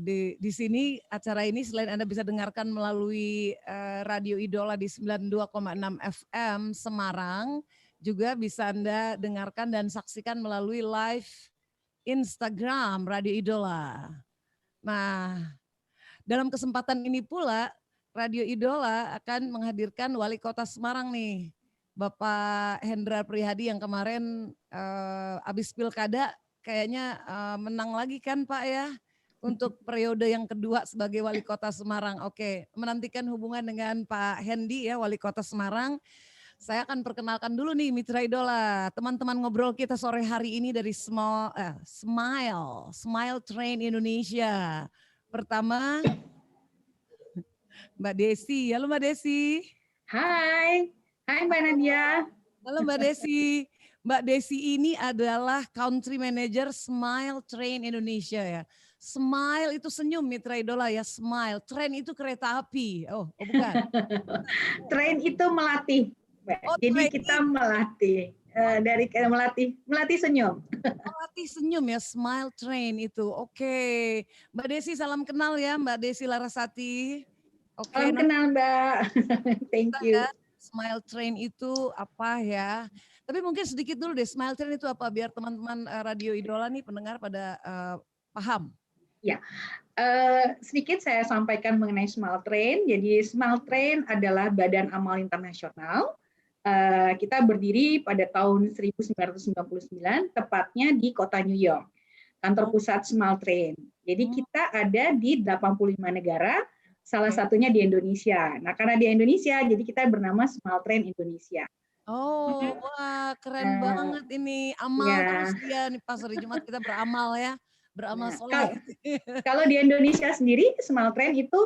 Di sini acara ini selain Anda bisa dengarkan melalui Radio Idola di 92,6 FM Semarang, juga bisa Anda dengarkan dan saksikan melalui live Instagram Radio Idola. Nah, dalam kesempatan ini pula Radio Idola akan menghadirkan Wali Kota Semarang nih, Bapak Hendra Prihadi yang kemarin habis pilkada kayaknya menang lagi kan Pak ya? Untuk periode yang kedua sebagai Wali Kota Semarang. Oke, menantikan hubungan dengan Pak Hendi ya, Wali Kota Semarang. Saya akan perkenalkan dulu nih Mitra Idola, teman-teman ngobrol kita sore hari ini dari Smile Train Indonesia. Pertama, Mbak Desi. Halo Mbak Desi. Hai Mbak Nadia. Halo Mbak Desi. Mbak Desi ini adalah Country Manager Smile Train Indonesia ya. Smile itu senyum Mitra Idola ya, smile. Train itu kereta api. Oh bukan. Train itu melatih. Jadi kita melatih dari melatih senyum. Melatih senyum ya, smile train itu. Oke. Mbak Desi salam kenal ya, Mbak Desi Larasati. Oke. Salam kenal Mbak. Thank you. Ya, smile train itu apa ya? Tapi mungkin sedikit dulu deh, smile train itu apa biar teman-teman Radio Idola nih pendengar pada paham. Ya, sedikit saya sampaikan mengenai Smile Train. Jadi Smile Train adalah Badan Amal Internasional. Kita berdiri pada tahun 1999, tepatnya di kota New York, kantor pusat Smile Train. Jadi kita ada di 85 negara, salah satunya di Indonesia. Nah, karena di Indonesia, jadi kita bernama Smile Train Indonesia. Oh, wah keren banget ini. Amal terus ya, nih pas hari Jumat kita beramal ya. Beramal sholat. Kalau di Indonesia sendiri, Smile Train itu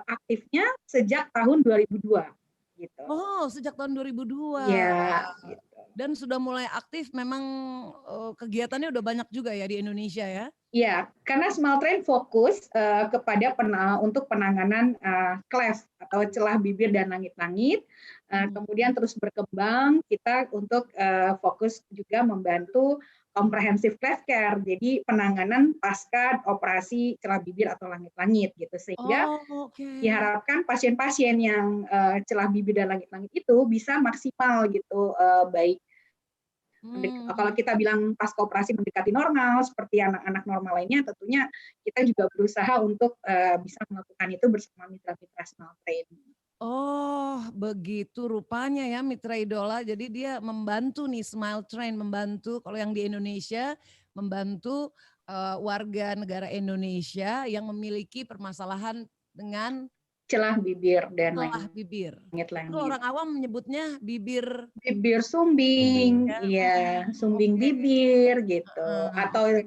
aktifnya sejak tahun 2002. Gitu. Oh, sejak tahun 2002. Ya. Gitu. Dan sudah mulai aktif, memang kegiatannya udah banyak juga ya di Indonesia ya? Iya, karena Smile Train fokus kepada untuk penanganan cleft atau celah bibir dan langit-langit. Kemudian terus berkembang kita untuk fokus juga membantu comprehensive cleft care, jadi penanganan pasca operasi celah bibir atau langit-langit gitu, sehingga diharapkan pasien-pasien yang celah bibir dan langit-langit itu bisa maksimal gitu, baik kalau kita bilang pasca operasi mendekati normal seperti anak-anak normal lainnya, tentunya kita juga berusaha untuk bisa melakukan itu bersama mitra-mitra Smile Train. Oh, begitu rupanya ya Mitra Idola. Jadi dia membantu nih Smile Train, membantu kalau yang di Indonesia, membantu warga negara Indonesia yang memiliki permasalahan dengan celah bibir dan bibir. langit-langit. Kalau orang awam menyebutnya bibir sumbing, iya, sumbing bibir gitu. Atau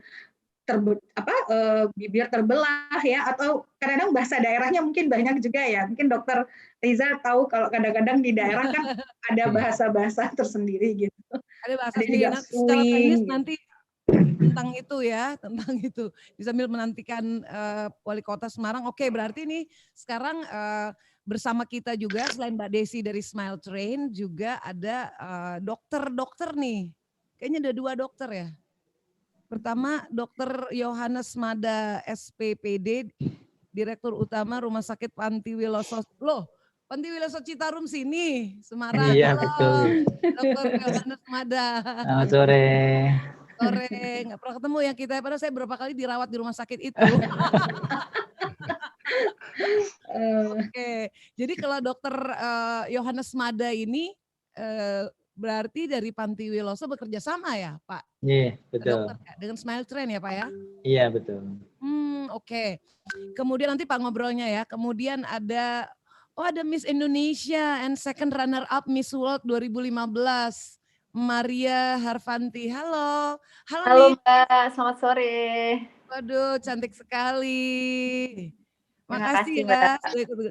bibir terbelah ya, atau kadang-kadang bahasa daerahnya mungkin banyak juga ya. Mungkin Dokter Riza tahu kalau kadang-kadang di daerah kan ada bahasa-bahasa tersendiri gitu. Ada bahasa sendiri. Secara teknis nanti tentang itu ya, tentang itu. Sambil menantikan Wali Kota Semarang. Oke, berarti nih sekarang bersama kita juga selain Mbak Desi dari Smile Train juga ada dokter-dokter nih. Kayaknya ada 2 dokter ya. Pertama, Dr. Yohanes Mada, SPPD, Direktur Utama Rumah Sakit Panti Wiloso. Loh, Panti Wiloso Citarum sini, Semarang. Iya, halo, betul. Dr. Yohanes Mada. Selamat sore. Sore, nggak pernah ketemu ya kita, padahal saya berapa kali dirawat di rumah sakit itu. Oke, jadi kalau Dr. Yohanes Mada ini berarti dari Panti Wiloso bekerja sama ya Pak? Iya, betul. Dokter, dengan Smile Train ya Pak ya? Iya, betul. Oke. Kemudian nanti Pak ngobrolnya ya. Kemudian ada Miss Indonesia and second runner up Miss World 2015. Maria Harvanti. Halo. Halo Mbak, selamat sore. Waduh, cantik sekali. Makasih ya. Mbak.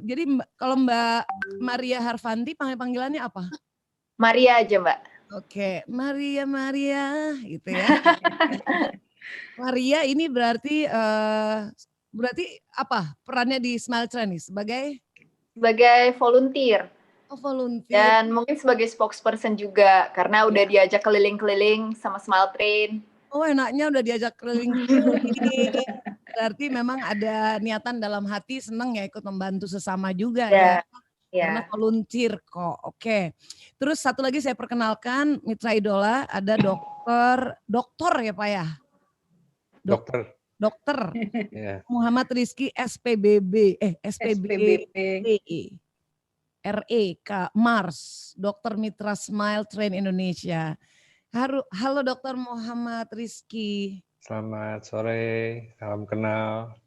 Jadi kalau Mbak Maria Harvanti panggilannya apa? Maria aja Mbak. Oke, Maria gitu ya. Maria ini berarti apa perannya di Smile Train nih sebagai volunteer. Oh, volunteer. Dan mungkin sebagai spokesperson juga karena udah diajak keliling-keliling sama Smile Train. Oh, enaknya udah diajak keliling-keliling. Berarti memang ada niatan dalam hati, senang ya ikut membantu sesama juga Ya, ya. Karena volunteer kok. Oke. Terus satu lagi saya perkenalkan Mitra Idola, ada dokter ya Pak ya? Dokter. Dokter Ya. Muhammad Rizky SPBB, SPBB REK Mars, Dokter Mitra Smile Train Indonesia. Halo Dokter Muhammad Rizky. Selamat sore, salam kenal.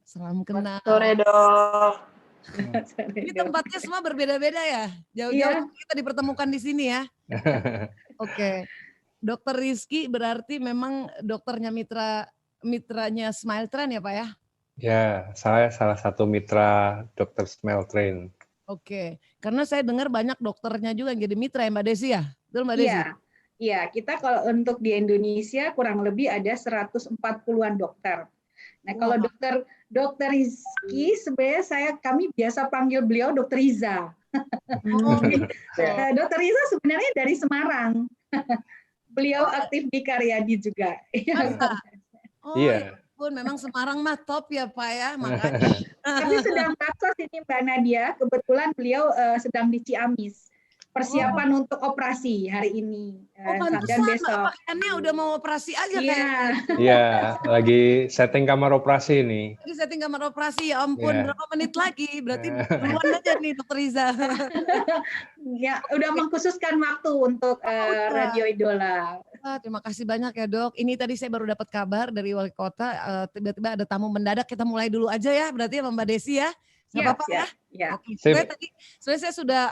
Salam kenal. Sore Dok. Ini tempatnya semua berbeda-beda ya? Jauh-jauh kita dipertemukan di sini ya? Oke. Dokter Rizky berarti memang dokternya mitranya Smile Train ya Pak ya? Ya, saya salah satu mitra Dokter Smile Train. Oke, karena saya dengar banyak dokternya juga yang jadi mitra ya Mbak Desi ya? Betul Mbak Desi? Iya, kita kalau untuk di Indonesia kurang lebih ada 140-an dokter. Nah, kalau dokter Rizky sebenarnya kami biasa panggil beliau Dokter Riza. Dokter Riza sebenarnya dari Semarang. Beliau aktif di Karyadi juga. Iya. Pun memang Semarang mah top ya Pak ya, makanya. Tapi sedang baksos ini Mbak Nadia, kebetulan beliau sedang di Ciamis. Persiapan untuk operasi hari ini dan besok. Pakaiannya udah mau operasi aja kayaknya. Iya, lagi setting kamar operasi ini. Lagi setting kamar operasi, ya ampun, berapa menit lagi? Berarti duluan aja nih Dokter Riza. Ya, udah mengkhususkan waktu untuk Radio Idola. Terima kasih banyak ya Dok. Ini tadi saya baru dapat kabar dari Wali Kota, tiba-tiba ada tamu mendadak, kita mulai dulu aja ya, berarti ya Mbak Desi ya. Nggak apa-apa ya? Oke. Sebenarnya saya sudah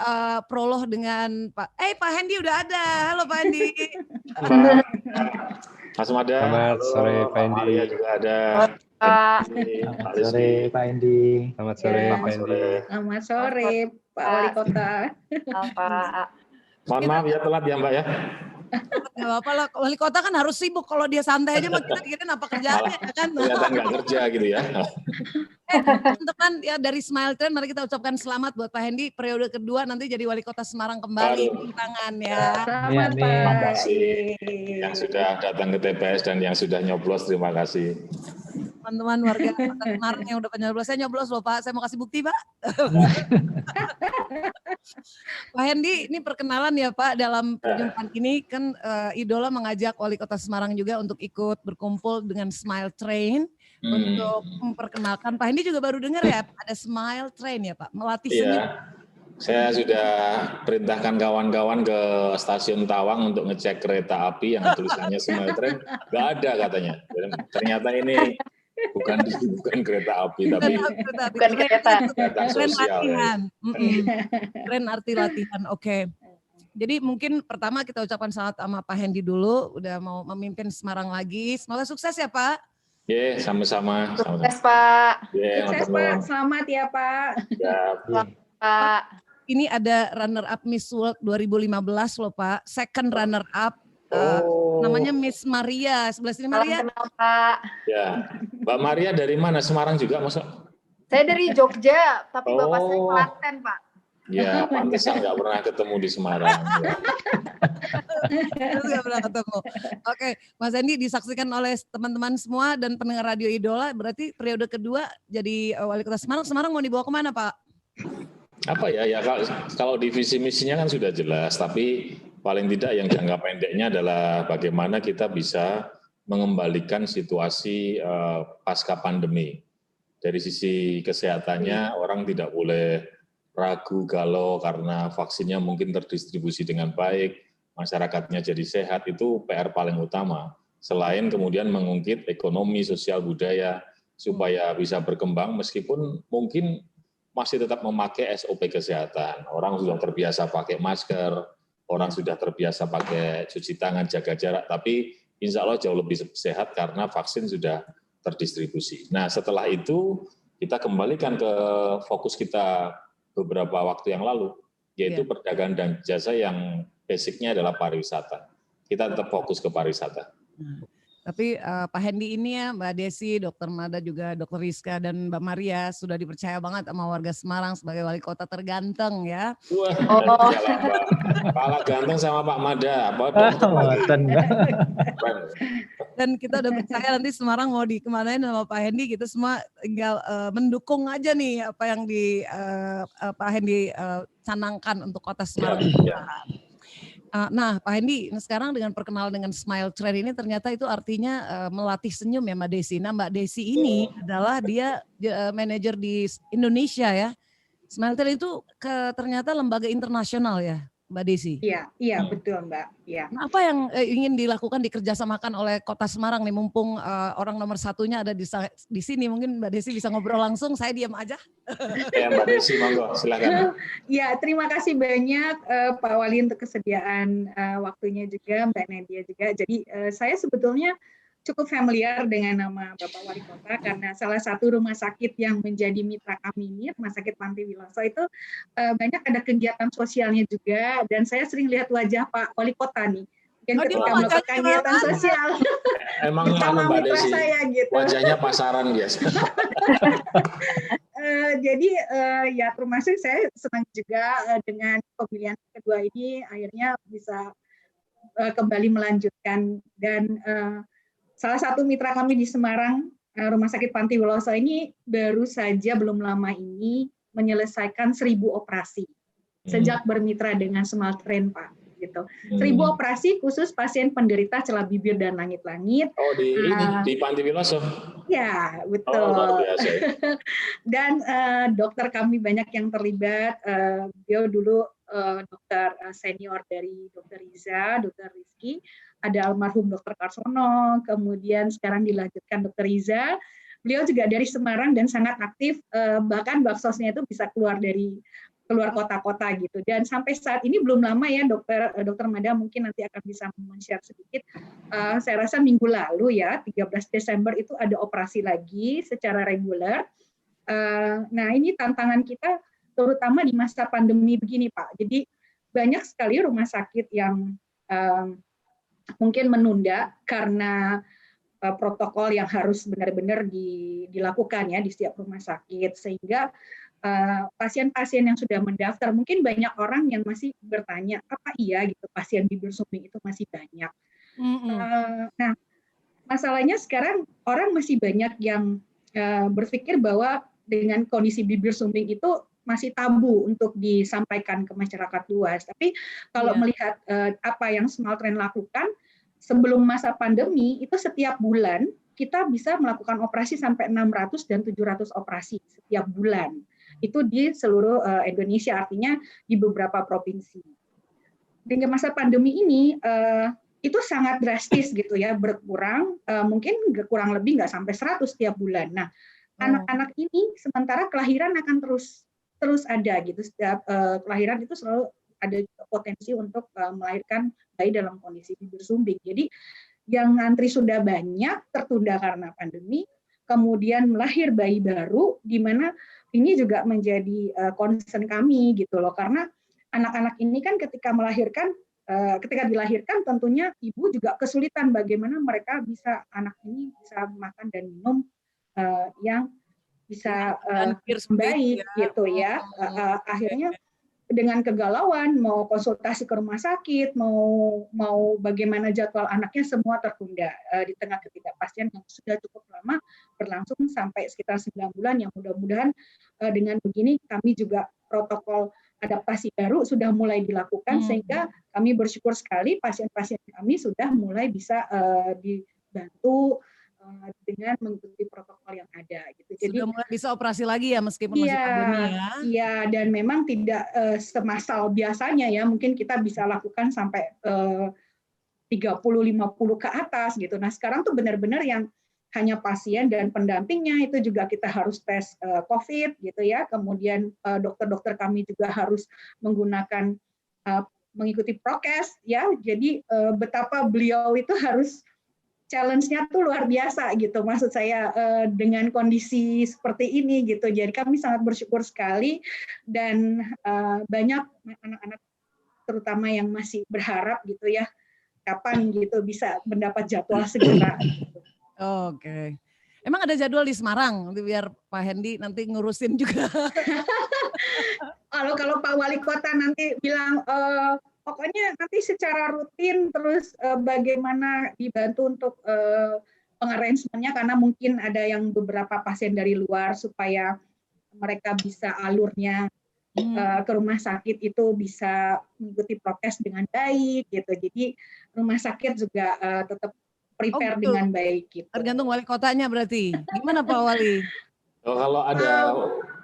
prolog dengan Pak Hendi udah ada. Halo Pak Hendi. Mas Mada. Selamat sore Pak Hendi. Maria juga ada. Selamat sore Pak Hendi. Selamat sore Pak Hendi. Selamat sore Pak Wali Kota. Mohon maaf ya telat ya Mbak ya. Gak apa-apa lah, Wali Kota kan harus sibuk. Kalau dia santai aja, kita kirain apa kerjaannya kan. Kelihatan nggak kerja gitu ya. Teman-teman ya dari Smile Train, mari kita ucapkan selamat buat Pak Hendi periode kedua nanti jadi Wali Kota Semarang kembali. Tangan ya. Selamat Pak. Terima kasih yang sudah datang ke TPS dan yang sudah nyoblos, terima kasih. Teman-teman warga Kota Semarang yang udah nyoblos, saya nyoblos loh Pak, saya mau kasih bukti Pak. Pak Hendi, ini perkenalan ya Pak dalam perjumpaan ini kan Idola mengajak Wali Kota Semarang juga untuk ikut berkumpul dengan Smile Train untuk memperkenalkan. Pak Hendi juga baru dengar ya ada Smile Train ya Pak, melatih seni. Iya, saya sudah perintahkan kawan-kawan ke stasiun Tawang untuk ngecek kereta api yang tulisannya Smile Train, nggak ada katanya. Ternyata ini bukan kereta api tapi bukan kereta sosial. Tren arti latihan. Oke. Jadi mungkin pertama kita ucapkan selamat sama Pak Hendi dulu, udah mau memimpin Semarang lagi. Semoga sukses ya Pak. Ya, sama-sama. Sukses Pak. Sukses Pak, selamat ya Pak. Ya, Pak. Ini ada runner up Miss World 2015 loh Pak, second runner up. Namanya Miss Maria, sebelah sini Maria. Kenal Pak. Ya, Mbak Maria dari mana? Semarang juga masuk? Saya dari Jogja, tapi bapak saya Klaten Pak. Ya, pantesan nggak pernah ketemu di Semarang. Nggak pernah ketemu. Oke, Mas Hendi disaksikan oleh teman-teman semua dan pendengar Radio Idola, berarti periode kedua jadi Wali Kota Semarang. Semarang mau dibawa kemana Pak? Apa ya, kalau di visi misinya kan sudah jelas, tapi paling tidak yang jangka pendeknya adalah bagaimana kita bisa mengembalikan situasi pasca pandemi. Dari sisi kesehatannya, orang tidak boleh ragu, galau karena vaksinnya mungkin terdistribusi dengan baik, masyarakatnya jadi sehat, itu PR paling utama. Selain kemudian mengungkit ekonomi, sosial, budaya, supaya bisa berkembang meskipun mungkin masih tetap memakai SOP kesehatan. Orang sudah terbiasa pakai masker, orang sudah terbiasa pakai cuci tangan, jaga jarak, tapi insya Allah jauh lebih sehat karena vaksin sudah terdistribusi. Nah setelah itu kita kembalikan ke fokus kita beberapa waktu yang lalu, yaitu perdagangan dan jasa yang basicnya adalah pariwisata. Kita tetap fokus ke pariwisata. Tapi Pak Hendy ini ya, Mbak Desi, Dr. Mada juga Dr. Rizka dan Mbak Maria sudah dipercaya banget sama warga Semarang sebagai wali kota terganteng ya. Wah, kalah ganteng sama Pak Mada. Apa Dan kita udah percaya nanti Semarang mau dikemanain sama Pak Hendy, kita semua tinggal mendukung aja nih apa yang Pak Hendy canangkan untuk kota Semarang. Nah, Pak Hendy, sekarang dengan perkenalan dengan Smile Train ini ternyata itu artinya melatih senyum ya Mbak Desi. Nah, Mbak Desi ini adalah dia manajer di Indonesia ya. Smile Train itu ternyata lembaga internasional ya, Mbak Desi. Iya betul Mbak. Iya. Nah, apa yang ingin dilakukan dikerjasamakan oleh Kota Semarang nih, mumpung orang nomor satunya ada di sini, mungkin Mbak Desi bisa ngobrol langsung, saya diam aja. Ya Mbak Desi, monggo silakan. Ya, terima kasih banyak Pak Wali untuk kesediaan waktunya juga, Mbak Nadia juga. Jadi saya sebetulnya cukup familiar dengan nama Bapak Wali Kota karena salah satu rumah sakit yang menjadi mitra kami ini, Rumah Sakit Panti Wiloso itu banyak ada kegiatan sosialnya juga, dan saya sering lihat wajah Pak Wali Kota nih. Dan ketika melakukan kegiatan sosial, emang mana Mbak Desi, saya, gitu. Wajahnya pasaran biasa. Jadi ya termasuk saya senang juga dengan pemilihan kedua ini akhirnya bisa kembali melanjutkan, dan salah satu mitra kami di Semarang, Rumah Sakit Panti Wiloso ini baru saja belum lama ini menyelesaikan 1.000 operasi sejak bermitra dengan Smile Train, Pak. Gitu. 1.000 operasi khusus pasien penderita celah bibir dan langit-langit. Oh, di Panti Wiloso? Ya, betul. Oh, luar biasa. Dan dokter kami banyak yang terlibat. Beliau dulu dokter senior dari Dr. Riza, Dr. Rizky, ada almarhum Dr. Karsono, kemudian sekarang dilanjutkan Dr. Riza. Beliau juga dari Semarang dan sangat aktif, bahkan baksosnya itu bisa keluar kota-kota gitu. Dan sampai saat ini belum lama ya, Dr. Mada mungkin nanti akan bisa men-share sedikit. Saya rasa minggu lalu ya, 13 Desember itu ada operasi lagi secara reguler. Nah, ini tantangan kita terutama di masa pandemi begini, Pak. Jadi banyak sekali rumah sakit yang mungkin menunda karena protokol yang harus benar-benar dilakukan ya di setiap rumah sakit, sehingga pasien-pasien yang sudah mendaftar, mungkin banyak orang yang masih bertanya, apa iya gitu pasien bibir sumbing itu masih banyak. Nah, masalahnya sekarang orang masih banyak yang berpikir bahwa dengan kondisi bibir sumbing itu masih tabu untuk disampaikan ke masyarakat luas. Tapi kalau melihat apa yang Smile Train lakukan, sebelum masa pandemi itu setiap bulan kita bisa melakukan operasi sampai 600 dan 700 operasi setiap bulan. Itu di seluruh Indonesia, artinya di beberapa provinsi. Dengan masa pandemi ini itu sangat drastis gitu ya, berkurang, mungkin kurang lebih nggak sampai 100 setiap bulan. Nah, anak-anak ini sementara kelahiran akan terus ada gitu, setiap kelahiran itu selalu ada potensi untuk melahirkan bayi dalam kondisi bibir sumbing. Jadi yang ngantri sudah banyak, tertunda karena pandemi, kemudian melahir bayi baru, di mana ini juga menjadi concern kami gitu loh, karena anak-anak ini kan ketika dilahirkan tentunya ibu juga kesulitan bagaimana mereka anak ini bisa makan dan minum yang bisa baik gitu ya. Akhirnya dengan kegalauan mau konsultasi ke rumah sakit, mau bagaimana jadwal anaknya semua tertunda di tengah ketidakpastian yang sudah cukup lama berlangsung sampai sekitar 9 bulan, yang mudah-mudahan dengan begini kami juga protokol adaptasi baru sudah mulai dilakukan, sehingga kami bersyukur sekali pasien-pasien kami sudah mulai bisa dibantu dengan mengikuti protokol yang ada gitu. Jadi sudah mulai bisa operasi lagi ya meskipun masih pandemi ya. Iya, dan memang tidak semassal biasanya ya. Mungkin kita bisa lakukan sampai 30-50 ke atas gitu. Nah, sekarang tuh benar-benar yang hanya pasien dan pendampingnya itu juga kita harus tes COVID gitu ya. Kemudian dokter-dokter kami juga harus menggunakan mengikuti prokes ya. Jadi betapa beliau itu harus challenge-nya tuh luar biasa gitu, maksud saya dengan kondisi seperti ini gitu. Jadi kami sangat bersyukur sekali, dan banyak anak-anak terutama yang masih berharap gitu ya kapan gitu bisa mendapat jadwal segera. Oke. Emang ada jadwal di Semarang, nanti biar Pak Hendy nanti ngurusin juga. Kalau Pak Wali Kota nanti bilang pokoknya nanti secara rutin terus bagaimana dibantu untuk pengarrangementnya karena mungkin ada yang beberapa pasien dari luar supaya mereka bisa alurnya ke rumah sakit itu bisa mengikuti prokes dengan baik gitu. Jadi rumah sakit juga tetap prepare dengan baik gitu. Tergantung wali kotanya berarti. Gimana Pak Wali? Kalau ada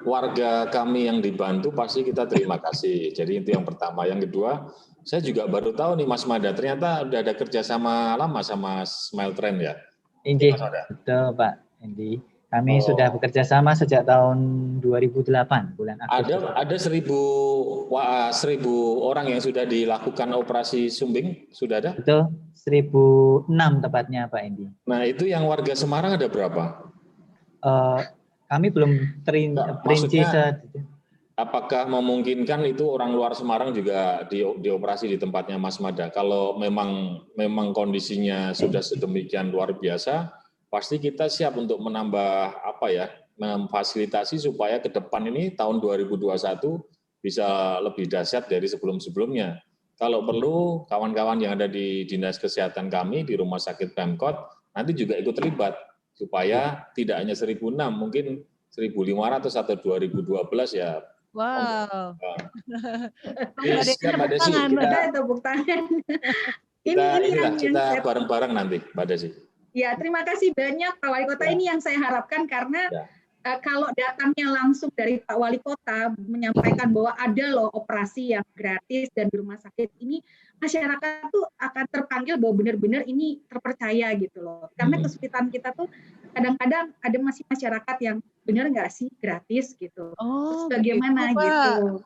warga kami yang dibantu pasti kita terima kasih. Jadi itu yang pertama. Yang kedua, saya juga baru tahu nih Mas Mada, ternyata udah ada kerjasama lama sama Smile Train ya? Injih, betul Pak Hendy. Kami sudah bekerja sama sejak tahun 2008, bulan Agustus. Ada 1.000 orang yang sudah dilakukan operasi sumbing, sudah ada? Betul, 1.006 tepatnya Pak Hendy. Nah itu yang warga Semarang ada berapa? Kami belum terinci. Apakah memungkinkan itu orang luar Semarang juga dioperasi di tempatnya Mas Mada? Kalau memang kondisinya sudah sedemikian luar biasa, pasti kita siap untuk menambah memfasilitasi supaya ke depan ini tahun 2021 bisa lebih dahsyat dari sebelum-sebelumnya. Kalau perlu kawan-kawan yang ada di Dinas Kesehatan kami di Rumah Sakit Pemkot nanti juga ikut terlibat supaya tidak hanya 1.006, mungkin 1.500 atau 2012 ya. Wow. Mbak Desi, kita bareng-bareng nanti, Mbak Desi. Ya, terima kasih banyak Pak Wali Kota. Ini yang saya harapkan karena kalau datangnya langsung dari Pak Wali Kota menyampaikan bahwa ada loh operasi yang gratis dan di rumah sakit ini, masyarakat tuh akan terpanggil bahwa benar-benar ini terpercaya gitu loh. Karena kesulitan kita tuh kadang-kadang ada masih masyarakat yang benar nggak sih gratis gitu. Terus bagaimana gitu.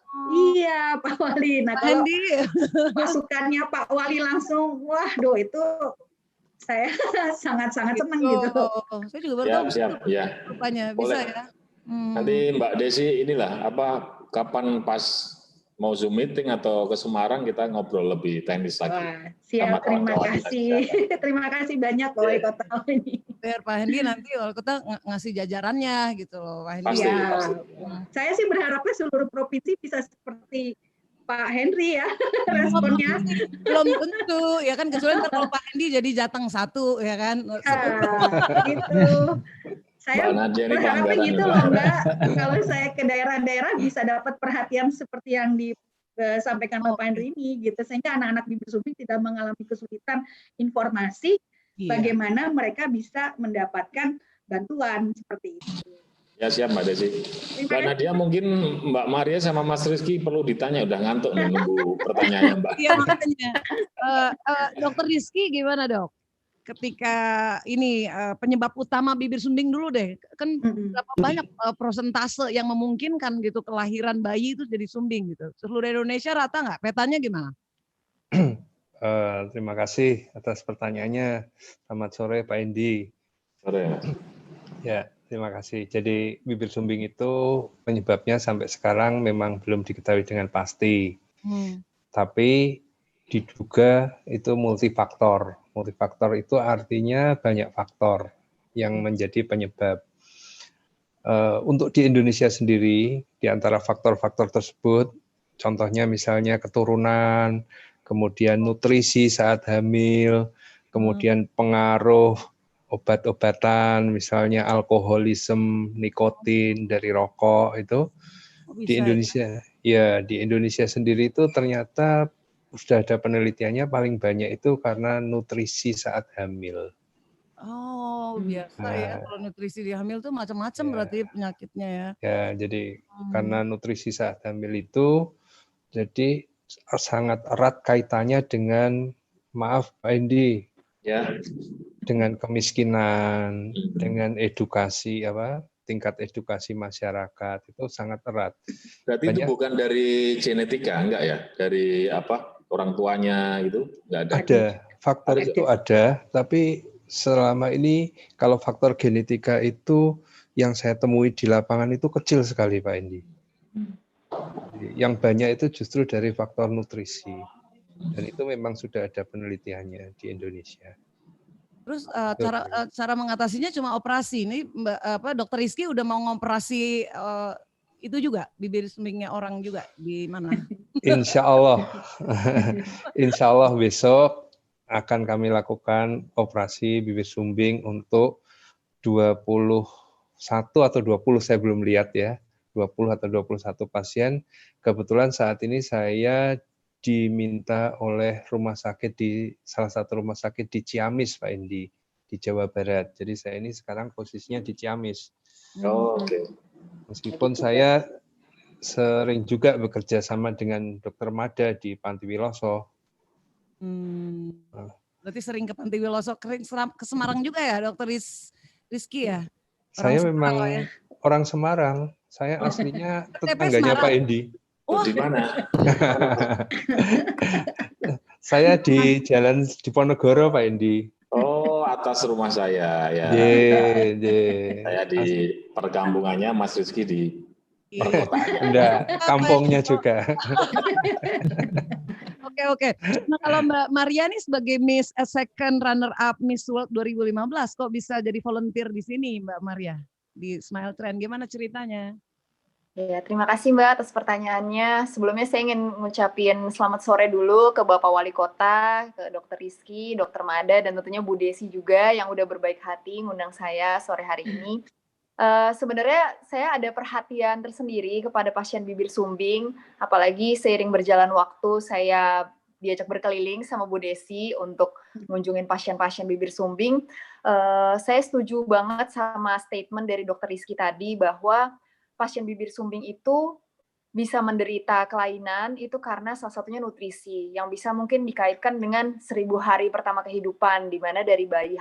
Iya Pak Wali. Nah kalau masukannya Pak Wali langsung, waduh itu saya sangat-sangat senang gitu. Saya juga baru siap, ya. Rupanya bisa ya. Nanti Mbak Desi inilah kapan pas mau Zoom meeting atau ke Semarang kita ngobrol lebih teknis lagi. Wah, siap, terima kasih. Terima kasih banyak Pak Wali Kota ini. Biar Pak Hendy nanti Wali Kota ngasih jajarannya gitu loh Pak Hendy. Pasti. Saya sih berharapnya seluruh provinsi bisa seperti Pak Henry ya responnya. Belum tentu ya kan, kesulitan kalau Pak Hendy jadi Jateng 1 ya kan. Gitu. Saya berharapnya gitu loh Mbak. Kalau saya ke daerah-daerah bisa dapat perhatian seperti yang disampaikan Pak Henry ini gitu, sehingga anak-anak bibir sumbing tidak mengalami kesulitan informasi bagaimana mereka bisa mendapatkan bantuan seperti itu. Ya siap Mbak Desi. Mbak Nadia mungkin Mbak Maria sama Mas Rizky perlu ditanya, udah ngantuk nih nunggu pertanyaannya Mbak. Iya makanya. Dokter Rizky gimana dok? Ketika ini penyebab utama bibir sumbing dulu deh, kan berapa banyak persentase yang memungkinkan gitu kelahiran bayi itu jadi sumbing gitu. Seluruh Indonesia rata nggak? Petanya gimana? Terima kasih atas pertanyaannya. Selamat sore Pak Hendy. Sore. Ya, terima kasih. Jadi bibir sumbing itu penyebabnya sampai sekarang memang belum diketahui dengan pasti. Tapi diduga itu multifaktor. Multifaktor itu artinya banyak faktor yang menjadi penyebab. Untuk di Indonesia sendiri, di antara faktor-faktor tersebut, contohnya misalnya keturunan, kemudian nutrisi saat hamil, kemudian pengaruh obat-obatan, misalnya alkoholisme, nikotin dari rokok itu di Indonesia. Ya, di Indonesia sendiri itu ternyata sudah ada penelitiannya paling banyak itu karena nutrisi saat hamil. Oh, biasa ya. Kalau nutrisi di hamil tuh macam-macam berarti penyakitnya ya. Ya, jadi karena nutrisi saat hamil itu jadi sangat erat kaitannya dengan, maaf Pak Hendy, dengan kemiskinan, dengan edukasi tingkat edukasi masyarakat itu sangat erat. Berarti itu bukan dari genetika, enggak ya? Dari orang tuanya gitu? Enggak ada. Ada, faktor itu ada, tapi selama ini kalau faktor genetika itu yang saya temui di lapangan itu kecil sekali Pak Hendy. Yang banyak itu justru dari faktor nutrisi. Dan itu memang sudah ada penelitiannya di Indonesia. Terus cara mengatasinya cuma operasi. Ini Dokter Rizky udah mau ngoperasi itu juga bibir sumbingnya orang juga di mana? Insya Allah, Insya Allah besok akan kami lakukan operasi bibir sumbing untuk 21 atau 20, saya belum lihat ya, 20 atau 21 pasien. Kebetulan saat ini saya diminta oleh rumah sakit salah satu rumah sakit di Ciamis, Pak Endi, di Jawa Barat. Jadi saya ini sekarang posisinya di Ciamis. Oke. Meskipun saya sering juga bekerja sama dengan Dokter Mada di Panti Wiloso. Berarti sering ke Panti Wiloso, ke Semarang juga ya, Dokter Rizky ya? Saya memang orang Semarang. Saya aslinya tetangganya Pak Endi. Di mana? Saya di jalan di Ponorogo, Pak Endi. Oh, atas rumah saya ya. Saya di perkampungannya, Mas Rizky di perkotaannya. Enggak, kampungnya juga. Oke. Nah, kalau Mbak Maria nih sebagai Miss Second Runner Up Miss World 2015, kok bisa jadi volunteer di sini, Mbak Maria, di Smile Trend? Gimana ceritanya? Ya, terima kasih Mbak atas pertanyaannya. Sebelumnya saya ingin ngucapin selamat sore dulu ke Bapak Wali Kota, ke Dokter Rizky, Dokter Mada, dan tentunya Bu Desi juga yang udah berbaik hati ngundang saya sore hari ini. Sebenarnya saya ada perhatian tersendiri kepada pasien bibir sumbing, apalagi seiring berjalan waktu saya diajak berkeliling sama Bu Desi untuk ngunjungin pasien-pasien bibir sumbing. Saya setuju banget sama statement dari Dokter Rizky tadi bahwa pasien bibir sumbing itu bisa menderita kelainan itu karena salah satunya nutrisi yang bisa mungkin dikaitkan dengan 1000 hari pertama kehidupan, di mana dari bayi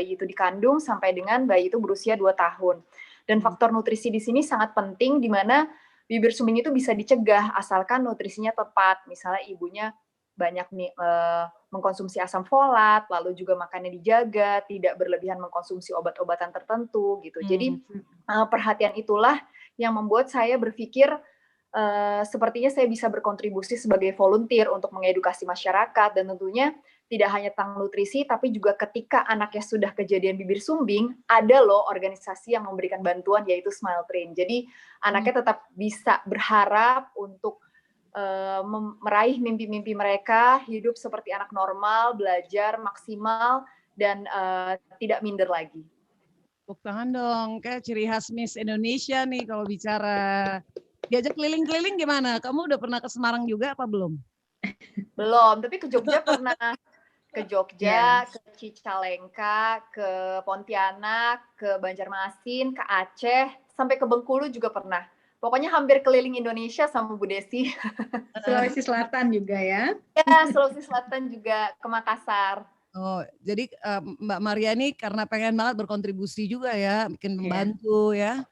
itu dikandung sampai dengan bayi itu berusia 2 tahun. Dan faktor nutrisi di sini sangat penting, di mana bibir sumbing itu bisa dicegah asalkan nutrisinya tepat. Misalnya ibunya banyak mengkonsumsi asam folat, lalu juga makannya dijaga, tidak berlebihan mengkonsumsi obat-obatan tertentu gitu. Jadi perhatian itulah yang membuat saya berpikir sepertinya saya bisa berkontribusi sebagai volunteer untuk mengedukasi masyarakat, dan tentunya tidak hanya tentang nutrisi, tapi juga ketika anaknya sudah kejadian bibir sumbing, ada loh organisasi yang memberikan bantuan, yaitu Smile Train. Jadi anaknya tetap bisa berharap untuk meraih mimpi-mimpi mereka, hidup seperti anak normal, belajar maksimal, dan tidak minder lagi. Tepuk tangan dong, kayak ciri khas Miss Indonesia nih kalau bicara. Diajak keliling-keliling gimana? Kamu udah pernah ke Semarang juga apa belum? Belum, tapi ke Jogja pernah. Ke Jogja, ke Cicalengka, ke Pontianak, ke Banjarmasin, ke Aceh, sampai ke Bengkulu juga pernah. Pokoknya hampir keliling Indonesia sama Bu Desi. Sulawesi Selatan juga ya? Ya, Sulawesi Selatan juga, ke Makassar. Oh, jadi Mbak Maria ini karena pengen banget berkontribusi juga ya, bikin membantu ya.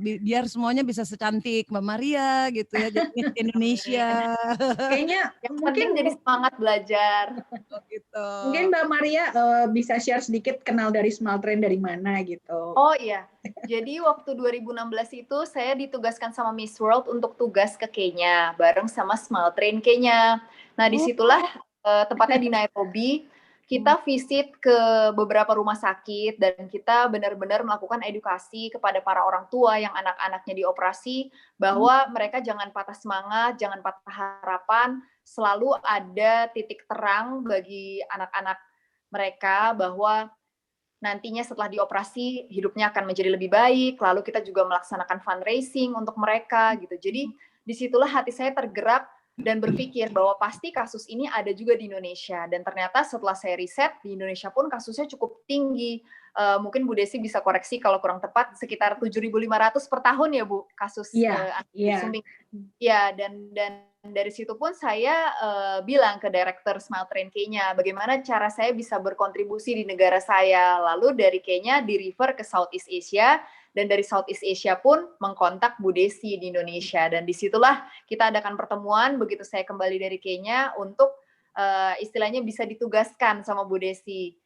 Biar semuanya bisa secantik Mbak Maria gitu ya, jadi Miss Indonesia. Kayaknya yang mungkin jadi semangat belajar. Oh, gitu. Mungkin Mbak Maria bisa share sedikit kenal dari Smile Train dari mana gitu. Oh iya, jadi waktu 2016 itu saya ditugaskan sama Miss World untuk tugas ke Kenya bareng sama Smile Train Kenya. Nah disitulah tempatnya di Nairobi. Kita visit ke beberapa rumah sakit dan kita benar-benar melakukan edukasi kepada para orang tua yang anak-anaknya dioperasi bahwa mereka jangan patah semangat, jangan patah harapan, selalu ada titik terang bagi anak-anak mereka bahwa nantinya setelah dioperasi hidupnya akan menjadi lebih baik. Lalu kita juga melaksanakan fundraising untuk mereka gitu. Jadi disitulah hati saya tergerak dan berpikir bahwa pasti kasus ini ada juga di Indonesia. Dan ternyata setelah saya riset, di Indonesia pun kasusnya cukup tinggi. Mungkin Bu Desi bisa koreksi kalau kurang tepat, sekitar 7.500 per tahun ya Bu, kasus sumbing. Ya, dan dari situ pun saya bilang ke Direktur Smile Train Kenya, bagaimana cara saya bisa berkontribusi di negara saya. Lalu dari Kenya di-refer ke Southeast Asia, dan dari Southeast Asia pun mengkontak Bu Desi di Indonesia. Dan disitulah kita adakan pertemuan begitu saya kembali dari Kenya untuk istilahnya bisa ditugaskan sama Bu Desi.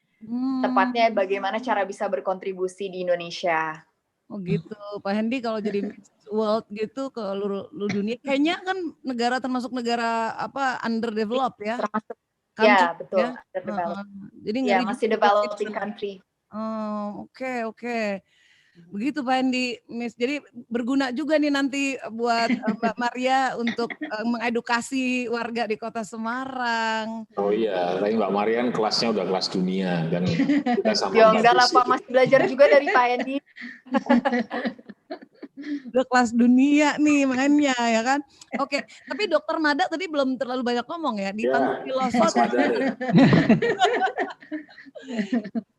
Tepatnya bagaimana cara bisa berkontribusi di Indonesia. Oh gitu, Pak Hendy kalau jadi Miss World gitu ke seluruh dunia, kayaknya kan negara termasuk negara apa underdeveloped ya? Termasuk, Country ya betul. ya? Jadi Ya, ngeri masih juga developing country. Oh, oke. Begitu Pak Hendy, Miss. Jadi berguna juga nih nanti buat Mbak Maria untuk mengedukasi warga di Kota Semarang. Oh iya, tapi Mbak Marian kelasnya udah kelas dunia kan. Kita sama Ya Mbak enggak lah Desi. Pak, masih belajar juga dari Pak Hendy. Udah kelas dunia nih mainnya ya kan. Oke, tapi Dokter Mada tadi belum terlalu banyak ngomong ya di Panti Wiloso.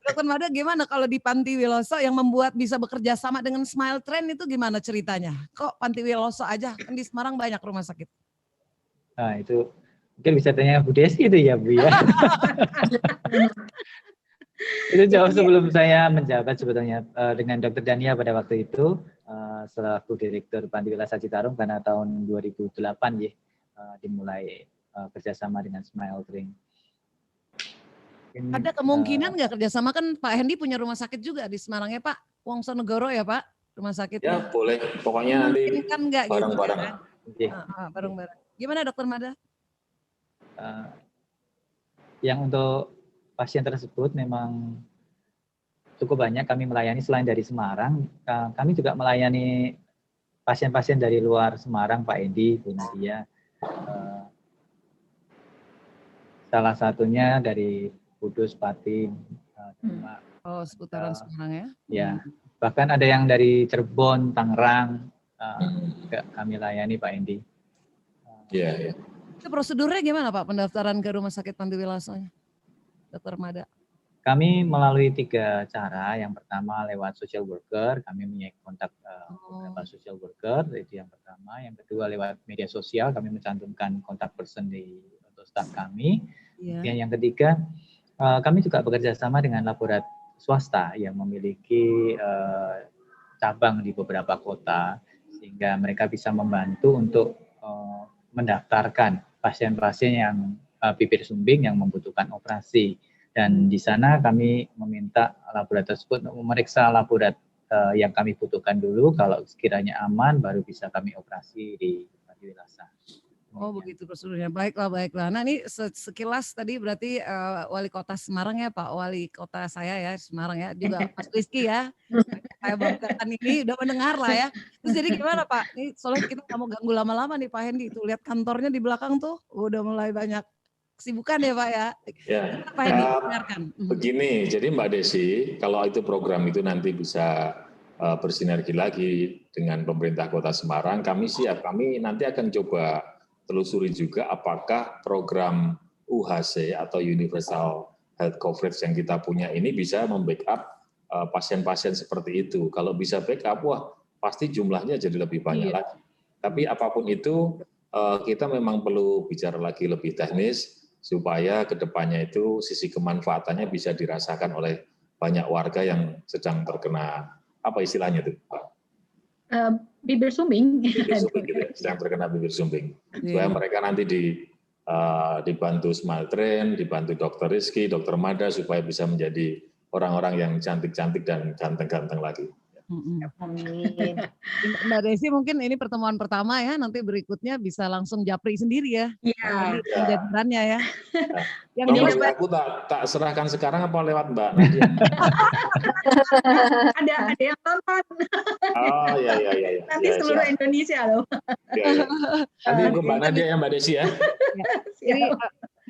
Dokter Mada gimana kalau di Panti Wiloso yang membuat bisa bekerja sama dengan Smile Train itu gimana ceritanya? Kok Panti Wiloso aja? Kan di Semarang banyak rumah sakit. Nah itu mungkin bisa tanya Bu Desi itu ya Bu ya. Itu jauh sebelum saya menjabat sebetulnya dengan Dr. Dania pada waktu itu selaku Direktur Panti Wiloso Citarum karena tahun 2008 ya dimulai kerjasama dengan Smile Train. Ada kemungkinan nggak kerjasama, kan Pak Hendy punya rumah sakit juga di Semarang ya Pak? Wongsonegoro ya Pak rumah sakitnya? Ya boleh, pokoknya nanti kan nggak bareng-bareng. Gitu, ya? Bareng-bareng. Gimana Dokter Mada? Yang untuk pasien tersebut memang cukup banyak kami melayani selain dari Semarang. Kami juga melayani pasien-pasien dari luar Semarang, Pak Edi, Bu Nadia. Salah satunya dari Kudus, Pati, seputaran Semarang ya? Ya, bahkan ada yang dari Cirebon, Tangerang, juga kami layani Pak Edi. Iya. Itu prosedurnya gimana Pak pendaftaran ke rumah sakit Panti Wilosonya, Dokter Mada? Kami melalui 3 cara. Yang pertama lewat social worker, kami punya kontak beberapa social worker, itu yang pertama. Yang kedua lewat media sosial, kami mencantumkan kontak person untuk staf kami. Yang ketiga, kami juga bekerja sama dengan laboratorium swasta yang memiliki cabang di beberapa kota, sehingga mereka bisa membantu untuk mendaftarkan pasien-pasien yang bibir sumbing yang membutuhkan operasi. Dan di sana kami meminta laboratorium tersebut memeriksa laboratorium yang kami butuhkan dulu, kalau sekiranya aman baru bisa kami operasi di Panti Wiloso. Oh begitu prosedurnya, baiklah. Nah ini sekilas tadi berarti Wali Kota Semarang ya Pak, Wali Kota saya ya Semarang ya, juga Mas Rizky ya, saya banggakan ini udah mendengar lah ya. Terus jadi gimana Pak, ini soalnya kita nggak mau ganggu lama-lama nih Pak Hendy, tuh lihat kantornya di belakang tuh udah mulai banyak kesibukan ya Pak ya. Pak Hendy, dengarkan. Begini, jadi Mbak Desi, kalau itu program itu nanti bisa bersinergi lagi dengan pemerintah Kota Semarang, kami siap, kami nanti akan coba telusuri juga apakah program UHC atau Universal Health Coverage yang kita punya ini bisa membackup pasien-pasien seperti itu. Kalau bisa backup, wah pasti jumlahnya jadi lebih banyak lagi. Tapi apapun itu, kita memang perlu bicara lagi lebih teknis, supaya kedepannya itu sisi kemanfaatannya bisa dirasakan oleh banyak warga yang sedang terkena, apa istilahnya itu Pak? Bibir sumbing. Sedang terkena bibir sumbing. Supaya mereka nanti dibantu Smile Train, dibantu Dr. Rizky, Dr. Mada, supaya bisa menjadi orang-orang yang cantik-cantik dan ganteng-ganteng lagi. Amin. Mbak Desi mungkin ini pertemuan pertama ya, nanti berikutnya bisa langsung japri sendiri ya. Iya. Penjajarannya ya. Yang nomor aku tak serahkan sekarang apa lewat Mbak Nadia? ada yang nonton. Oh iya. Nanti seluruh Indonesia loh. Nanti ke Mbak Nadia ya Mbak Desi ya. Jadi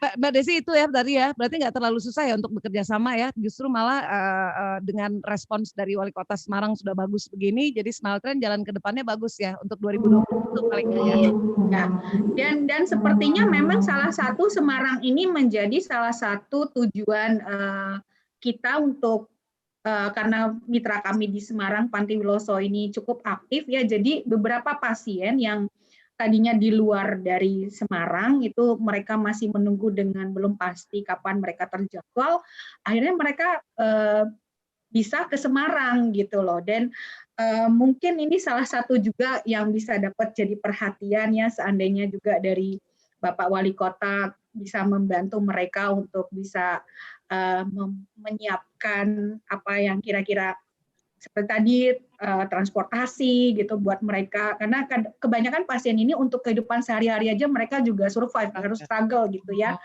Mbak Desi itu ya tadi ya, berarti nggak terlalu susah ya untuk bekerja sama ya, justru malah dengan respons dari Wali Kota Semarang sudah bagus begini, jadi Smile Train jalan ke depannya bagus ya untuk 2020 paling ya. Dan sepertinya memang salah satu Semarang ini menjadi salah satu tujuan kita untuk karena mitra kami di Semarang Panti Wiloso ini cukup aktif ya, jadi beberapa pasien yang tadinya di luar dari Semarang itu mereka masih menunggu dengan belum pasti kapan mereka terjadwal, akhirnya mereka bisa ke Semarang gitu loh. Dan mungkin ini salah satu juga yang bisa dapat jadi perhatian ya, seandainya juga dari Bapak Wali Kota bisa membantu mereka untuk bisa menyiapkan apa yang kira-kira seperti tadi transportasi gitu buat mereka, karena kebanyakan pasien ini untuk kehidupan sehari-hari aja mereka juga survive, harus struggle gitu ya.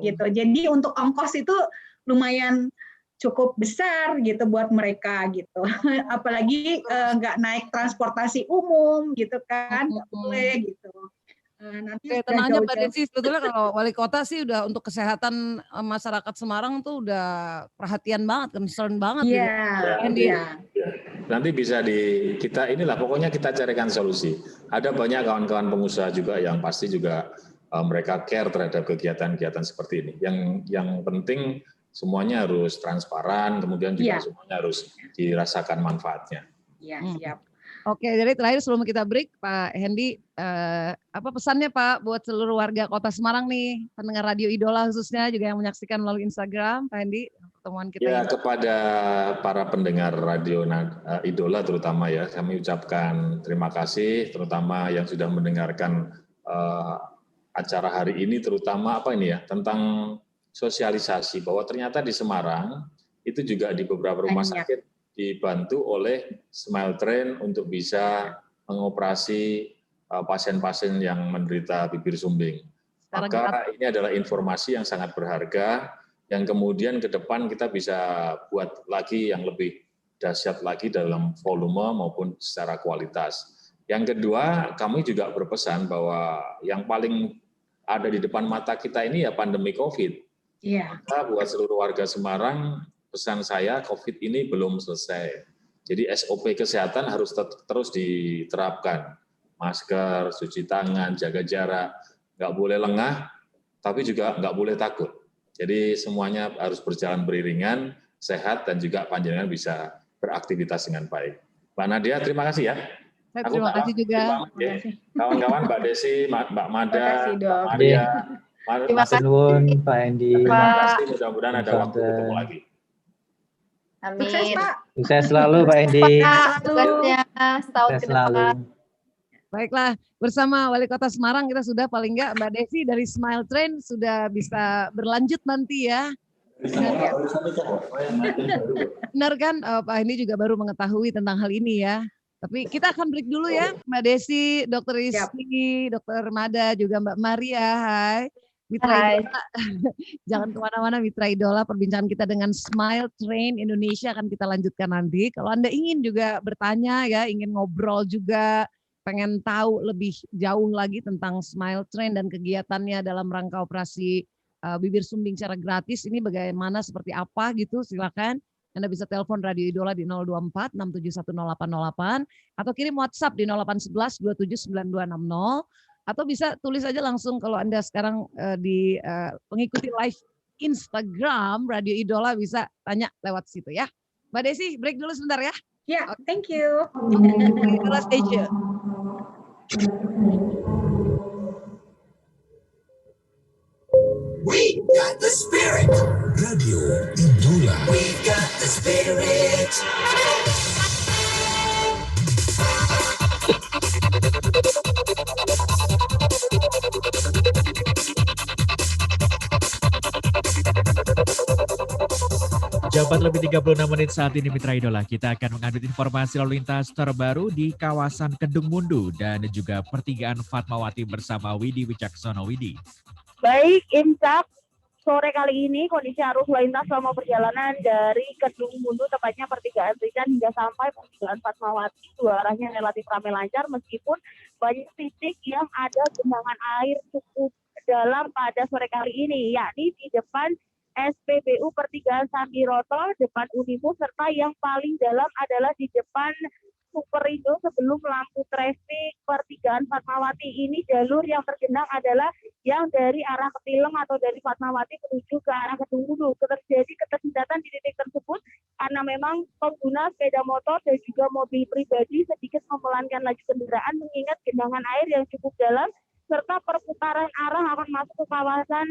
Gitu. Jadi untuk ongkos itu lumayan cukup besar gitu buat mereka gitu. Apalagi nggak naik transportasi umum gitu kan, nggak boleh gitu. Nanti tenang aja Mbak Desi, sebetulnya kalau wali kota sih udah untuk kesehatan masyarakat Semarang tuh udah perhatian banget, concern banget gitu. Nanti bisa kita inilah pokoknya kita carikan solusi. Ada banyak kawan-kawan pengusaha juga yang pasti juga mereka care terhadap kegiatan-kegiatan seperti ini. Yang penting semuanya harus transparan, kemudian juga semuanya harus dirasakan manfaatnya. Iya, siap. Oke, jadi terakhir sebelum kita break, Pak Hendy, apa pesannya Pak buat seluruh warga Kota Semarang nih, pendengar Radio Idola khususnya juga yang menyaksikan melalui Instagram, Pak Hendy, pertemuan kita ya, ini. Kepada para pendengar Radio Idola terutama ya, kami ucapkan terima kasih, terutama yang sudah mendengarkan acara hari ini, terutama apa ini ya, tentang sosialisasi bahwa ternyata di Semarang itu juga di beberapa rumah sakit dibantu oleh Smile Train untuk bisa mengoperasi pasien-pasien yang menderita bibir sumbing. Maka ini adalah informasi yang sangat berharga, yang kemudian ke depan kita bisa buat lagi yang lebih dahsyat lagi dalam volume maupun secara kualitas. Yang kedua, kami juga berpesan bahwa yang paling ada di depan mata kita ini ya pandemi COVID. Maka buat seluruh warga Semarang, pesan saya, COVID ini belum selesai. Jadi SOP kesehatan harus terus diterapkan. Masker, cuci tangan, jaga jarak, nggak boleh lengah, tapi juga nggak boleh takut. Jadi semuanya harus berjalan beriringan, sehat, dan juga panjenengan bisa beraktivitas dengan baik. Mbak Nadia, terima kasih ya. Terima kasih juga. Kawan-kawan, Mbak Desi, Mbak Mada, Mbak Maria, terima kasih Pak Hendy. Terima kasih, mudah-mudahan ada waktu ketemu lagi. Amin. Sukses Pak. Sukses selalu Pak Hendy. Tugasnya setahun ke depan. Baiklah, bersama Wali Kota Semarang kita sudah paling enggak Mbak Desi dari Smile Train sudah bisa berlanjut nanti ya. Benar kan Pak Hendy juga baru mengetahui tentang hal ini ya. Tapi kita akan break dulu ya Mbak Desi, Dr. Rizky, Dr. Mada, juga Mbak Maria. Hai. Mitra Idola, jangan kemana-mana Mitra Idola, perbincangan kita dengan Smile Train Indonesia akan kita lanjutkan nanti. Kalau Anda ingin juga bertanya ya, ingin ngobrol juga, pengen tahu lebih jauh lagi tentang Smile Train dan kegiatannya dalam rangka operasi bibir sumbing secara gratis, ini bagaimana, seperti apa gitu, silakan. Anda bisa telepon Radio Idola di 024 6710808 atau kirim WhatsApp di 0811 279260. Atau bisa tulis aja langsung kalau Anda sekarang di mengikuti live Instagram Radio Idola, bisa tanya lewat situ ya. Mbak Desi, break dulu sebentar ya. Ya, thank you. Idola Station. We got the spirit. Radio Idola. We got the spirit. Jam 4 lebih 36 menit saat ini Mitra Idola. Kita akan mengupdate informasi lalu lintas terbaru di kawasan Kedung Mundu dan juga pertigaan Fatmawati bersama Widi Wicaksono. Widi. Baik, Imsak. Sore kali ini kondisi arus lalu lintas selama perjalanan dari Kedung Mundu, tepatnya pertigaan Rican hingga sampai pertigaan Fatmawati, dua arahnya relatif ramai lancar meskipun banyak titik yang ada genangan air cukup dalam pada sore kali ini, yakni di depan SPBU Pertigaan Sambiroto, depan Unimu, serta yang paling dalam adalah di depan Superindo sebelum lampu trafik Pertigaan Fatmawati. Ini jalur yang tergenang adalah yang dari arah Ketileng atau dari Fatmawati menuju ke arah Kedung Mundu. Terjadi ketersendatan di titik tersebut karena memang pengguna sepeda motor dan juga mobil pribadi sedikit memelankan laju kendaraan mengingat genangan air yang cukup dalam, serta perputaran arah akan masuk ke kawasan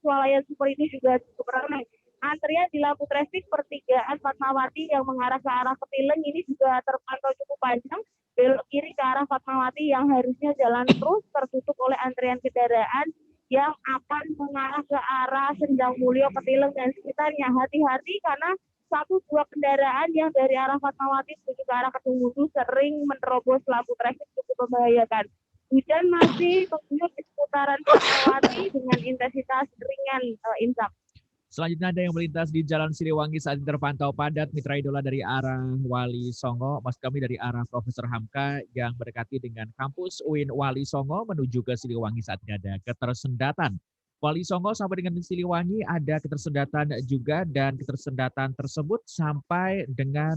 Swalayan Superindo juga cukup ramai. Antrian di lampu trafik pertigaan Fatmawati yang mengarah ke arah Ketileng ini juga terpantau cukup panjang. Belok kiri ke arah Fatmawati yang harusnya jalan terus tertutup oleh antrian kendaraan yang akan mengarah ke arah Sendang Mulyo, Ketileng dan sekitarnya. Hati-hati karena 1-2 kendaraan yang dari arah Fatmawati menuju ke arah Kedungmundu sering menerobos lampu trafik cukup membahayakan. Hujan masih mengguyur di seputaran Fatmawati dengan intensitas ringan, Insaf. Selanjutnya ada yang melintas di Jalan Siliwangi saat ini terpantau padat Mitra Idola dari arah Wali Songo, maksud kami dari arah Profesor Hamka yang mendekati dengan kampus UIN Wali Songo menuju ke Siliwangi saat ini ada ketersendatan. Wali Songo sampai dengan Siliwangi ada ketersendatan juga dan ketersendatan tersebut sampai dengan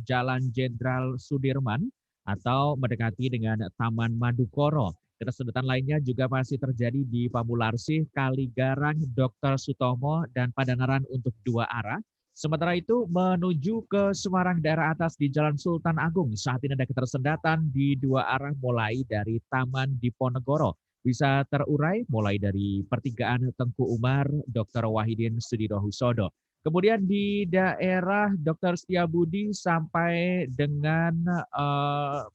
Jalan Jenderal Sudirman atau mendekati dengan Taman Madukoro. Ketersendatan lainnya juga masih terjadi di Pamularsih, Kaligarang, Dr. Sutomo, dan Padanaran untuk 2 arah. Sementara itu menuju ke Semarang daerah atas di Jalan Sultan Agung. Saat ini ada ketersendatan di 2 arah mulai dari Taman Diponegoro. Bisa terurai mulai dari pertigaan Tengku Umar, Dr. Wahidin Sudirohusodo. Kemudian di daerah Dr. Setiabudi sampai dengan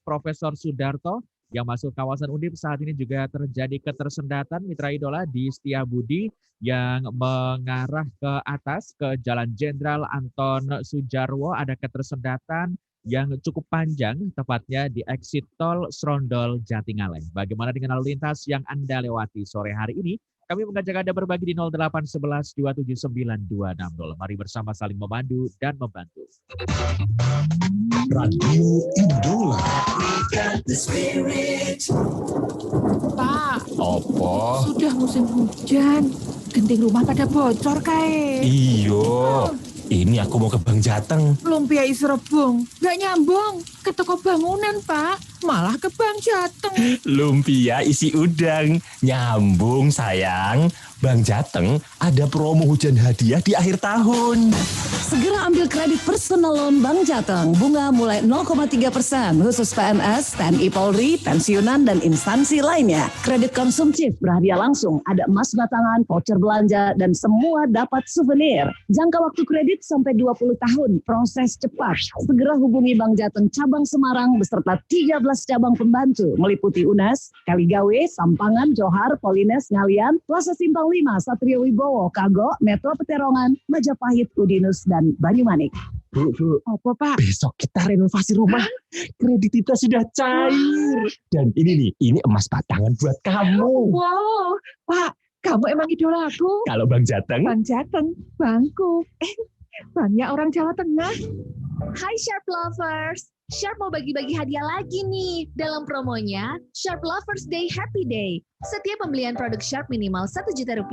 Profesor Sudarto, yang masuk kawasan Undip saat ini juga terjadi ketersendatan Mitra Idola di Setiabudi yang mengarah ke atas ke Jalan Jenderal Anton Sujarwo ada ketersendatan yang cukup panjang tepatnya di exit tol Srondol Jatingaleh. Bagaimana dengan lalu lintas yang Anda lewati sore hari ini? Kami mengajak Anda berbagi di 0811 279 260. Mari bersama saling memandu dan membantu. Radio Idola. Pak, Apa? sudah musim hujan. Genting rumah pada bocor kae. Iyo, ini aku mau ke Bank Jateng. Lumpia isi rebung, gak nyambung ke toko bangunan, Pak. Malah ke Bank Jateng. Lumpia isi udang. Nyambung, sayang. Bank Jateng ada promo hujan hadiah di akhir tahun. Segera ambil kredit personal loan Bank Jateng. Bunga mulai 0,3% khusus PNS, TNI Polri, pensiunan, dan instansi lainnya. Kredit konsumtif berhadiah langsung, ada emas batangan, voucher belanja, dan semua dapat souvenir. Jangka waktu kredit sampai 20 tahun, proses cepat. Segera hubungi Bank Jateng Cabang Semarang beserta 13 cabang pembantu, meliputi UNES, Kaligawe, Sampangan, Johar, Polines, Ngalian, Plaza Simpang 5, Satrio Wibowo, Kago, Metro Peterongan, Majapahit, Udinus, dan Banyumanik. Bu, Apa, Pak? besok kita renovasi rumah. Kredit kita sudah cair. Dan ini nih, ini emas batangan buat kamu. Wow, Pak, kamu emang idola aku. Kalau Bank Jateng, Bank Jateng, bangku. Banyak orang Jawa Tengah. Hai Sharp Lovers, Sharp mau bagi-bagi hadiah lagi nih dalam promonya Sharp Lovers Day Happy Day. Setiap pembelian produk Sharp minimal Rp1.000.000,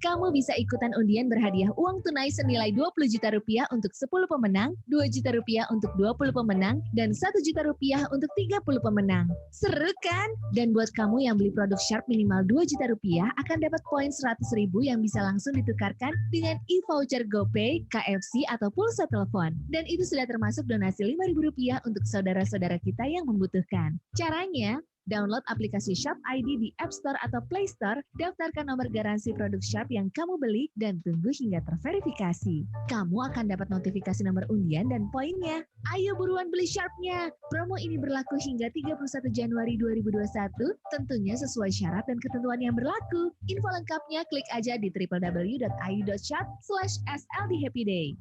kamu bisa ikutan undian berhadiah uang tunai senilai Rp20.000.000 untuk 10 pemenang, Rp2.000.000 untuk 20 pemenang, dan Rp1.000.000 untuk 30 pemenang. Seru kan? Dan buat kamu yang beli produk Sharp minimal Rp2.000.000 akan dapat poin 100.000 yang bisa langsung ditukarkan dengan e-voucher GoPay, KFC, atau pulsa telepon. Dan itu sudah termasuk donasi Rp5.000 untuk saudara-saudara kita yang membutuhkan. Caranya, download aplikasi Sharp ID di App Store atau Play Store, daftarkan nomor garansi produk Sharp yang kamu beli, dan tunggu hingga terverifikasi. Kamu akan dapat notifikasi nomor undian dan poinnya. Ayo buruan beli Sharp-nya. Promo ini berlaku hingga 31 Januari 2021, tentunya sesuai syarat dan ketentuan yang berlaku. Info lengkapnya klik aja di www.ayu.shop/SLDHappyDay.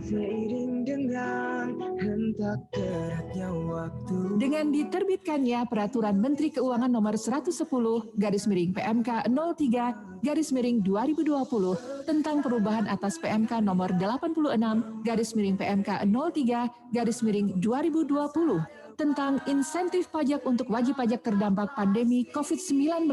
Seiring dengan hentak deretnya waktu. Dengan diterbitkannya Peraturan Menteri Keuangan Nomor 110/PMK 03/2020 tentang perubahan atas PMK Nomor 86/PMK 03/2020 tentang insentif pajak untuk wajib pajak terdampak pandemi COVID-19.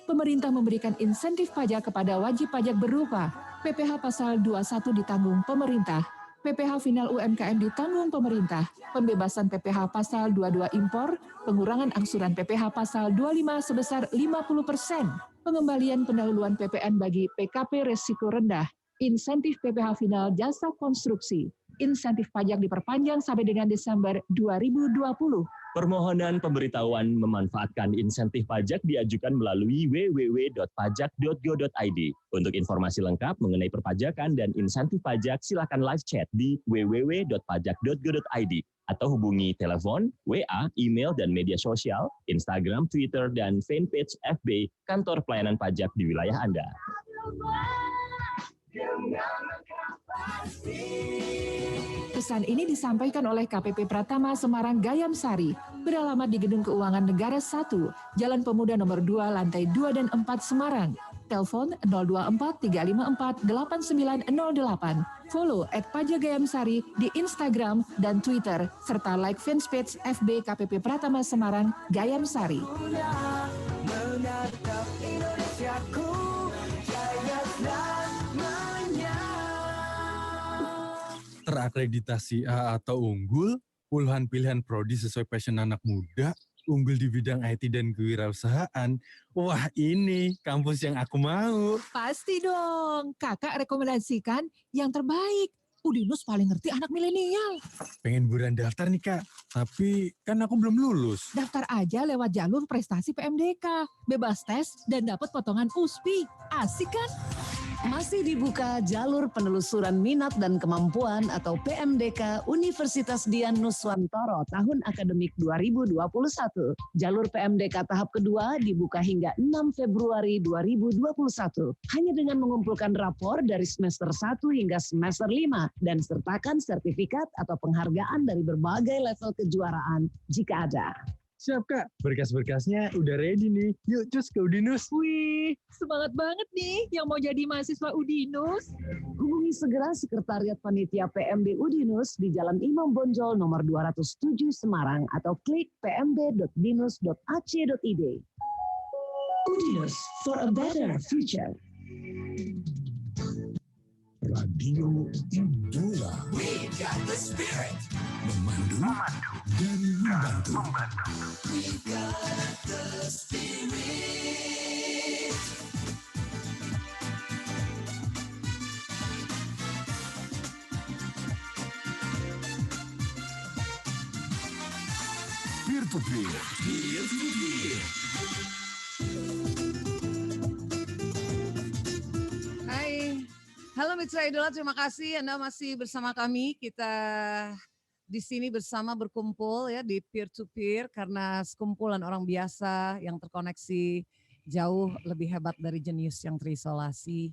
Pemerintah memberikan insentif pajak kepada wajib pajak berupa PPh Pasal 21 ditanggung pemerintah, PPh final UMKM ditanggung pemerintah, pembebasan PPh Pasal 22 impor, pengurangan angsuran PPh Pasal 25 sebesar 50%, pengembalian pendahuluan PPN bagi PKP resiko rendah, insentif PPh final jasa konstruksi, insentif pajak diperpanjang sampai dengan Desember 2020. permohonan pemberitahuan memanfaatkan insentif pajak diajukan melalui www.pajak.go.id. Untuk informasi lengkap mengenai perpajakan dan insentif pajak, silakan live chat di www.pajak.go.id atau hubungi telepon, WA, email, dan media sosial, Instagram, Twitter, dan fanpage FB Kantor Pelayanan Pajak di wilayah Anda. Pesan ini disampaikan oleh KPP Pratama Semarang Gayam Sari, beralamat di Gedung Keuangan Negara 1, Jalan Pemuda nomor 2, lantai 2 dan 4 Semarang. Telepon 024 354 8908. Follow @pajakgayamsari di Instagram dan Twitter, serta like fanpage FB KPP Pratama Semarang Gayam Sari. Menatap Indonesiaku, jaya selamanya. Terakreditasi A atau unggul, puluhan pilihan prodi sesuai passion anak muda, unggul di bidang IT dan kewirausahaan. Wah, ini kampus yang aku mau. Pasti dong, kakak rekomendasikan yang terbaik. Udinus paling ngerti anak milenial. Pengen buruan daftar nih Kak, tapi kan aku belum lulus. Daftar aja lewat jalur prestasi PMDK. Bebas tes dan dapat potongan USPI. Asik kan? Masih dibuka jalur penelusuran minat dan kemampuan atau PMDK Universitas Dian Nuswantoro tahun akademik 2021. Jalur PMDK tahap kedua dibuka hingga 6 Februari 2021. Hanya dengan mengumpulkan rapor dari semester 1 hingga semester 5 dan sertakan sertifikat atau penghargaan dari berbagai level kejuaraan jika ada. Siap Kak, berkas-berkasnya udah ready nih. Yuk cus ke Udinus. Wih, semangat banget nih yang mau jadi mahasiswa Udinus. Hubungi segera Sekretariat Panitia PMB Udinus di Jalan Imam Bonjol nomor 207 Semarang atau klik pmb.dinus.ac.id. Udinus for a better future. Radio Idola. We got the spirit. Memandu dan membantu. We got the spirit. Peer to peer. Peer to peer. Hai, halo Mitra Idola, terima kasih Anda masih bersama kami. Kita di sini bersama berkumpul ya di peer to peer karena sekumpulan orang biasa yang terkoneksi jauh lebih hebat dari jenius yang terisolasi.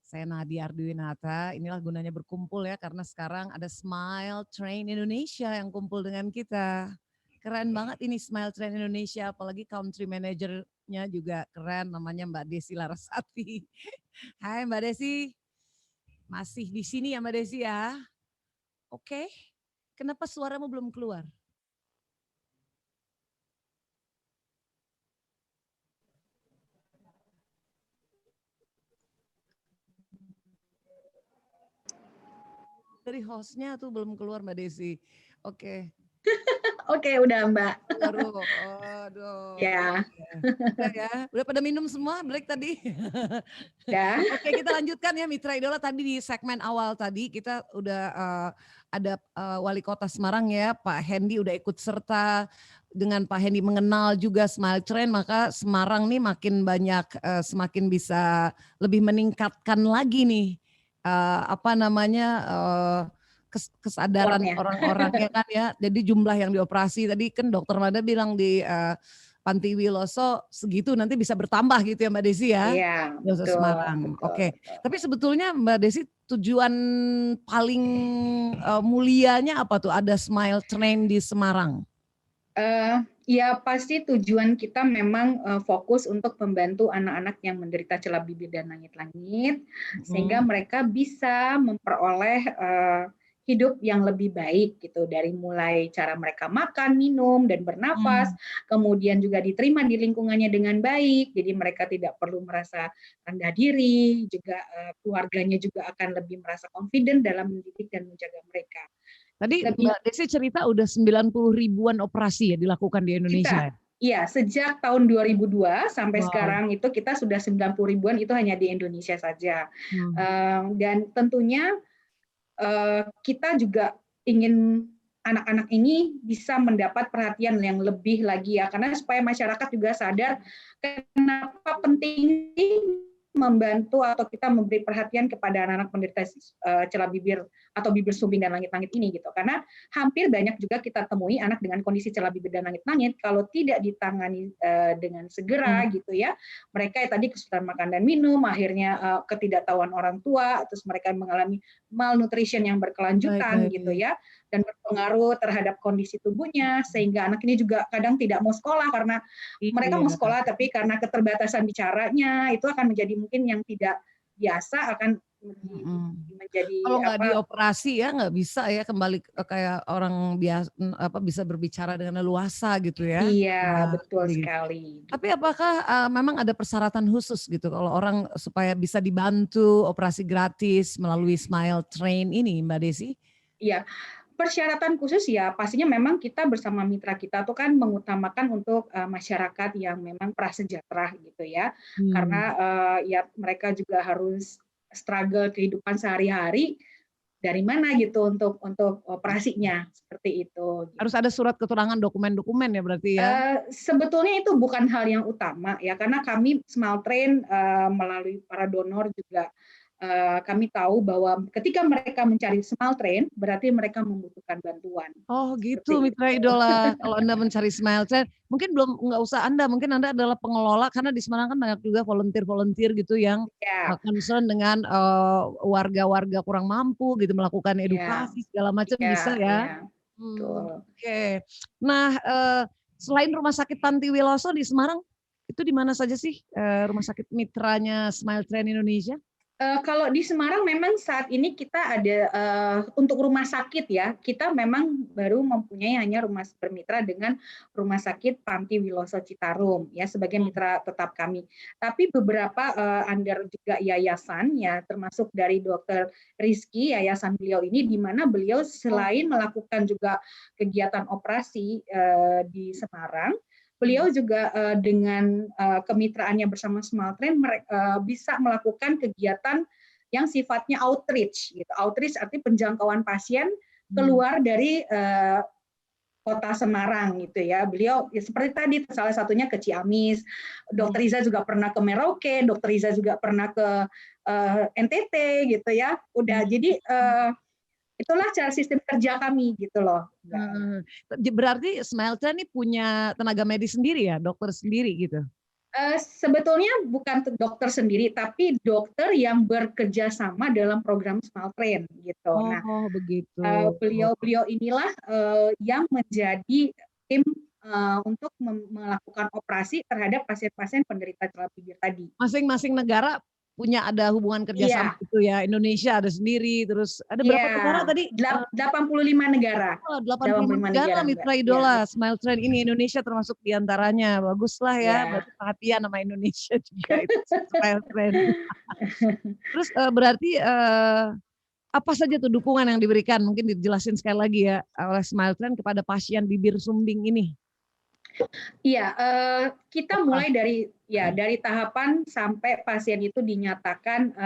Saya Nadia Arduinata, inilah gunanya berkumpul ya karena sekarang ada Smile Train Indonesia yang kumpul dengan kita. Keren banget ini Smile Train Indonesia, apalagi country manajernya juga keren, namanya Mbak Desi Larasati. Hai Mbak Desi, masih di sini ya Mbak Desi ya? Oke, kenapa suaramu belum keluar? Dari hostnya tuh belum keluar Mbak Desi. Oke. Oke, udah Mbak. Aduh, aduh. Ya. Udah ya, udah pada minum semua break tadi. Udah. Oke, kita lanjutkan ya Mitra Idola. Tadi di segmen awal tadi kita udah ada Wali Kota Semarang ya, Pak Hendy udah ikut serta. Dengan Pak Hendy mengenal juga Smile Train, maka Semarang nih makin banyak, semakin bisa lebih meningkatkan lagi nih kesadaran orang-orang ya kan ya. Jadi jumlah yang dioperasi tadi kan Dokter Mada bilang di Panti Wiloso segitu nanti bisa bertambah gitu ya Mbak Desi ya. Iya, betul. Semarang. Oke. Tapi sebetulnya Mbak Desi tujuan paling mulianya apa tuh ada Smile Train di Semarang? Ya pasti tujuan kita memang fokus untuk membantu anak-anak yang menderita celah bibir dan langit-langit sehingga mereka bisa memperoleh hidup yang lebih baik gitu, dari mulai cara mereka makan, minum dan bernafas, kemudian juga diterima di lingkungannya dengan baik, jadi mereka tidak perlu merasa rendah diri, juga keluarganya juga akan lebih merasa confident dalam mendidik dan menjaga mereka. Tadi Mbak Desi cerita udah 90 ribuan operasi ya dilakukan di Indonesia. Iya, sejak tahun 2002 sampai sekarang itu kita sudah 90 ribuan, itu hanya di Indonesia saja. Dan tentunya kita juga ingin anak-anak ini bisa mendapat perhatian yang lebih lagi ya, karena supaya masyarakat juga sadar kenapa penting membantu atau kita memberi perhatian kepada anak-anak penderita celah bibir atau bibir sumbing dan langit-langit ini gitu. Karena hampir banyak juga kita temui anak dengan kondisi celah bibir dan langit-langit kalau tidak ditangani dengan segera gitu ya. Mereka tadi kesulitan makan dan minum, akhirnya ketidaktahuan orang tua, terus mereka mengalami malnutrition yang berkelanjutan gitu ya, dan berpengaruh terhadap kondisi tubuhnya sehingga anak ini juga kadang tidak mau sekolah karena mereka mau sekolah tapi karena keterbatasan bicaranya itu akan menjadi mungkin yang tidak biasa akan menjadi kalau nggak dioperasi ya nggak bisa ya kembali kayak orang biasa bisa berbicara dengan leluasa gitu ya. Iya, betul sekali. Tapi apakah memang ada persyaratan khusus gitu kalau orang supaya bisa dibantu operasi gratis melalui Smile Train ini, Mbak Desi? Iya. Persyaratan khusus ya pastinya memang kita bersama mitra kita tuh kan mengutamakan untuk masyarakat yang memang prasejahtera gitu ya, karena ya mereka juga harus struggle kehidupan sehari-hari dari mana gitu untuk operasinya seperti itu. Harus ada surat keterangan dokumen-dokumen ya berarti ya? Sebetulnya itu bukan hal yang utama ya karena kami Smile Train melalui para donor juga kami tahu bahwa ketika mereka mencari Smile Train, berarti mereka membutuhkan bantuan. Oh gitu, Mitra Idola. Kalau Anda mencari Smile Train, mungkin nggak usah Anda, mungkin Anda adalah pengelola, karena di Semarang kan banyak juga volunteer gitu yang concern dengan warga-warga kurang mampu gitu, melakukan edukasi segala macam bisa ya. Oke. Nah, selain Rumah Sakit Panti Wiloso di Semarang, itu di mana saja sih rumah sakit mitranya Smile Train Indonesia? Kalau di Semarang memang saat ini kita ada untuk rumah sakit ya, kita memang baru mempunyai hanya rumah bermitra dengan Rumah Sakit Panti Wiloso Citarum ya sebagai mitra tetap kami. Tapi beberapa under juga yayasan ya termasuk dari Dr. Rizky, yayasan beliau ini di mana beliau selain melakukan juga kegiatan operasi di Semarang, beliau juga dengan kemitraannya bersama Smile Train bisa melakukan kegiatan yang sifatnya outreach. Gitu. Outreach artinya penjangkauan pasien keluar dari kota Semarang gitu ya. Beliau ya seperti tadi salah satunya ke Ciamis. Dr. Riza juga pernah ke Merauke, Dr. Riza juga pernah ke NTT gitu ya. Udah jadi itulah cara sistem kerja kami gitu loh. Berarti Smile Train ini punya tenaga medis sendiri ya, dokter sendiri gitu? Sebetulnya bukan dokter sendiri, tapi dokter yang bekerja sama dalam program Smile Train gitu. Oh, begitu. Beliau inilah yang menjadi tim untuk melakukan operasi terhadap pasien-pasien penderita celah bibir tadi. Masing-masing negara punya ada hubungan kerjasama itu ya. Indonesia ada sendiri, terus ada berapa negara tadi? 85 negara. Oh, 85 negara mitra idola Smile Train ini, Indonesia termasuk diantaranya. Baguslah ya, berarti perhatian sama Indonesia juga itu Smile Train. Terus berarti apa saja tuh dukungan yang diberikan? Mungkin dijelasin sekali lagi ya oleh Smile Train kepada pasien bibir sumbing ini. Iya, kita mulai dari tahapan sampai pasien itu dinyatakan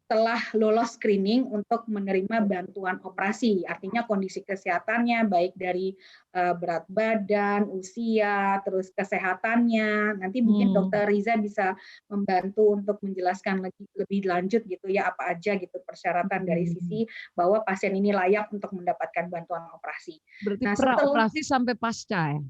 telah lolos screening untuk menerima bantuan operasi. Artinya kondisi kesehatannya baik dari berat badan, usia, terus kesehatannya. Nanti mungkin Dr. Riza bisa membantu untuk menjelaskan lebih lanjut gitu ya apa aja gitu persyaratan dari sisi bahwa pasien ini layak untuk mendapatkan bantuan operasi. Berarti pra-operasi sampai pasca ya?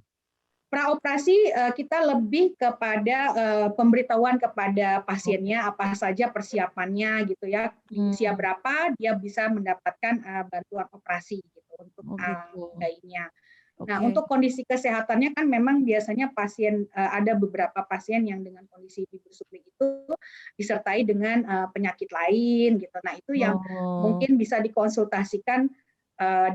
Pra-operasi kita lebih kepada pemberitahuan kepada pasiennya apa saja persiapannya gitu ya, usia berapa dia bisa mendapatkan bantuan operasi gitu untuk bayinya. Nah untuk kondisi kesehatannya kan memang biasanya pasien ada beberapa pasien yang dengan kondisi bibir sumbing itu disertai dengan penyakit lain gitu. Nah itu yang mungkin bisa dikonsultasikan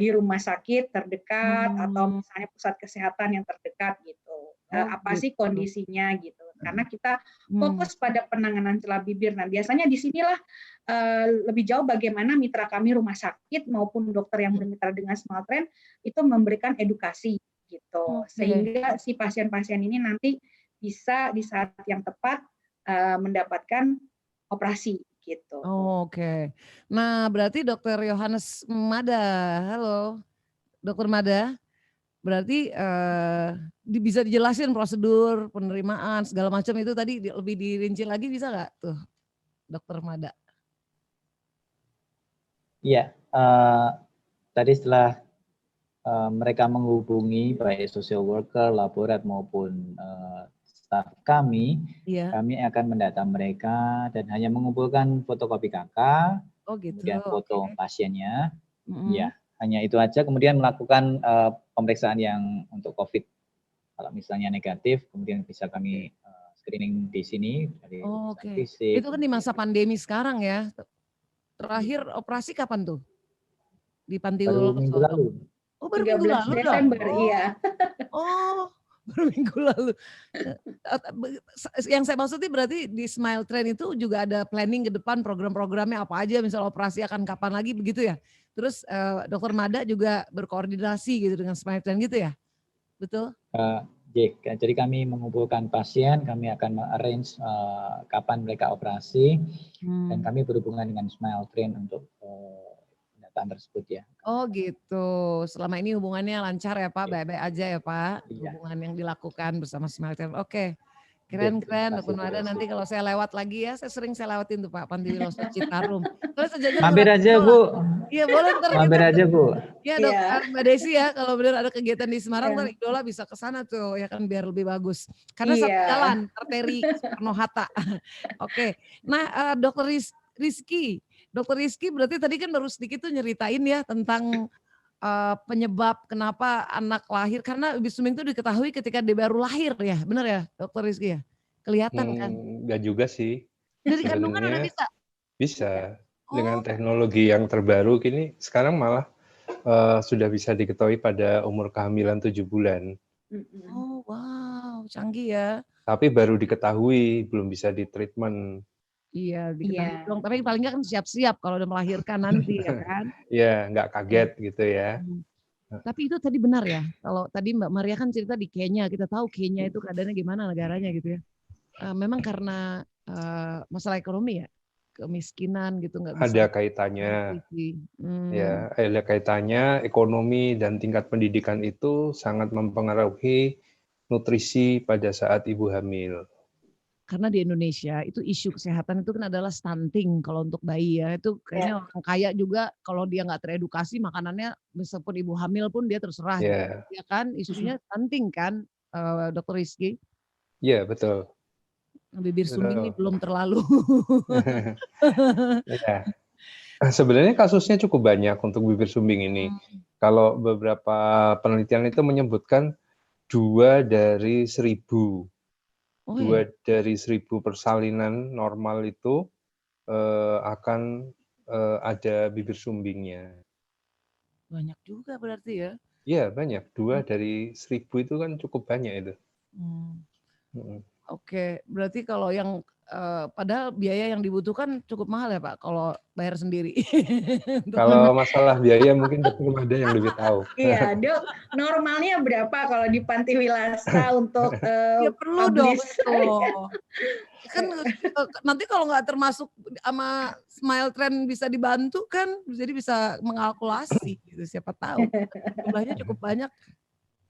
di rumah sakit terdekat atau misalnya pusat kesehatan yang terdekat gitu. Apa sih kondisinya gitu. Karena kita fokus pada penanganan celah bibir. Nah, biasanya di sinilah lebih jauh bagaimana mitra kami rumah sakit maupun dokter yang bermitra dengan Smile Train itu memberikan edukasi gitu. Sehingga si pasien-pasien ini nanti bisa di saat yang tepat mendapatkan operasi. Gitu. Oke. Nah, berarti Dr. Yohanes Mada. Halo, Dr. Mada. Berarti bisa dijelasin prosedur penerimaan segala macam itu tadi lebih dirinci lagi bisa nggak tuh, Dokter Mada? Iya, tadi setelah mereka menghubungi baik social worker, laborat maupun staf kami, kami akan mendata mereka dan hanya mengumpulkan fotokopi KK, kemudian foto pasiennya, ya hanya itu aja. Kemudian melakukan pemeriksaan yang untuk COVID. Kalau misalnya negatif, kemudian bisa kami screening di sini dari fisik. Itu kan di masa pandemi sekarang ya. Terakhir operasi kapan tuh? Di Panti Minggu lalu. Oh, baru minggu lalu Desember, iya. Oh, baru minggu lalu. Yang saya maksudnya berarti di Smile Train itu juga ada planning ke depan program-programnya apa aja, misal operasi akan kapan lagi begitu ya. Terus Dokter Mada juga berkoordinasi gitu dengan Smile Train gitu ya, betul? Jadi kami mengumpulkan pasien, kami akan arrange kapan mereka operasi, dan kami berhubungan dengan Smile Train untuk pendataan tersebut ya. Oh gitu, selama ini hubungannya lancar ya Pak, baik-baik aja ya Pak, hubungan yang dilakukan bersama Smile Train. Oke, keren Dokter Mada. Nanti kalau saya lewat lagi ya, saya sering lewatin tuh Pak, Panti Wiloso Citarum. Mampir aja Bu. Iya boleh ntar mampir aja Bu. Iya dok, Mbak Desi ya, kalau benar ada kegiatan di Semarang, ntar Idola bisa ke sana tuh ya kan biar lebih bagus. Karena satu jalan, arteri Soekarno-Hatta. Oke, nah Dokter Rizky berarti tadi kan baru sedikit tuh nyeritain ya tentang penyebab kenapa anak lahir, karena ubi sumbing itu diketahui ketika dia baru lahir ya, benar ya Dokter Rizky ya? Kelihatan kan? Enggak juga sih. Dari kandungan udah bisa? Bisa. Dengan teknologi yang terbaru kini sekarang malah sudah bisa diketahui pada umur kehamilan 7 bulan. Oh wow, canggih ya. Tapi baru diketahui, belum bisa ditreatment. Iya, diketahui dong. Tapi paling nggak kan siap-siap kalau udah melahirkan nanti ya kan. Iya, nggak kaget gitu ya. Tapi itu tadi benar ya. Kalau tadi Mbak Maria kan cerita di Kenya, kita tahu Kenya itu keadaannya gimana negaranya gitu ya. Memang karena masalah ekonomi ya, kemiskinan gitu nggak bisa. Ada kaitannya. Ya, ada kaitannya. Ekonomi dan tingkat pendidikan itu sangat mempengaruhi nutrisi pada saat ibu hamil. Karena di Indonesia itu isu kesehatan itu kan adalah stunting kalau untuk bayi ya. Itu kayaknya orang kaya juga kalau dia nggak teredukasi makanannya meskipun ibu hamil pun dia terserah. Ya kan isunya stunting kan Dokter Rizky? Iya betul. Bibir sumbing ini belum terlalu. Ya. Sebenarnya kasusnya cukup banyak untuk bibir sumbing ini. Kalau beberapa penelitian itu menyebutkan 2 dari 1000. 2 dari 1000 persalinan normal itu akan ada bibir sumbingnya. Banyak juga berarti ya? Iya banyak, 2 dari 1000 itu kan cukup banyak itu. Oke, berarti kalau yang padahal biaya yang dibutuhkan cukup mahal ya Pak kalau bayar sendiri. Kalau masalah biaya mungkin Dokter Mada yang lebih tahu. Iya Dok, normalnya berapa kalau di Panti Wilasa untuk ya perlu dong itu. Kan nanti kalau nggak termasuk sama Smile Train bisa dibantu kan, jadi bisa mengalkulasi gitu, siapa tahu. Jumlahnya cukup banyak.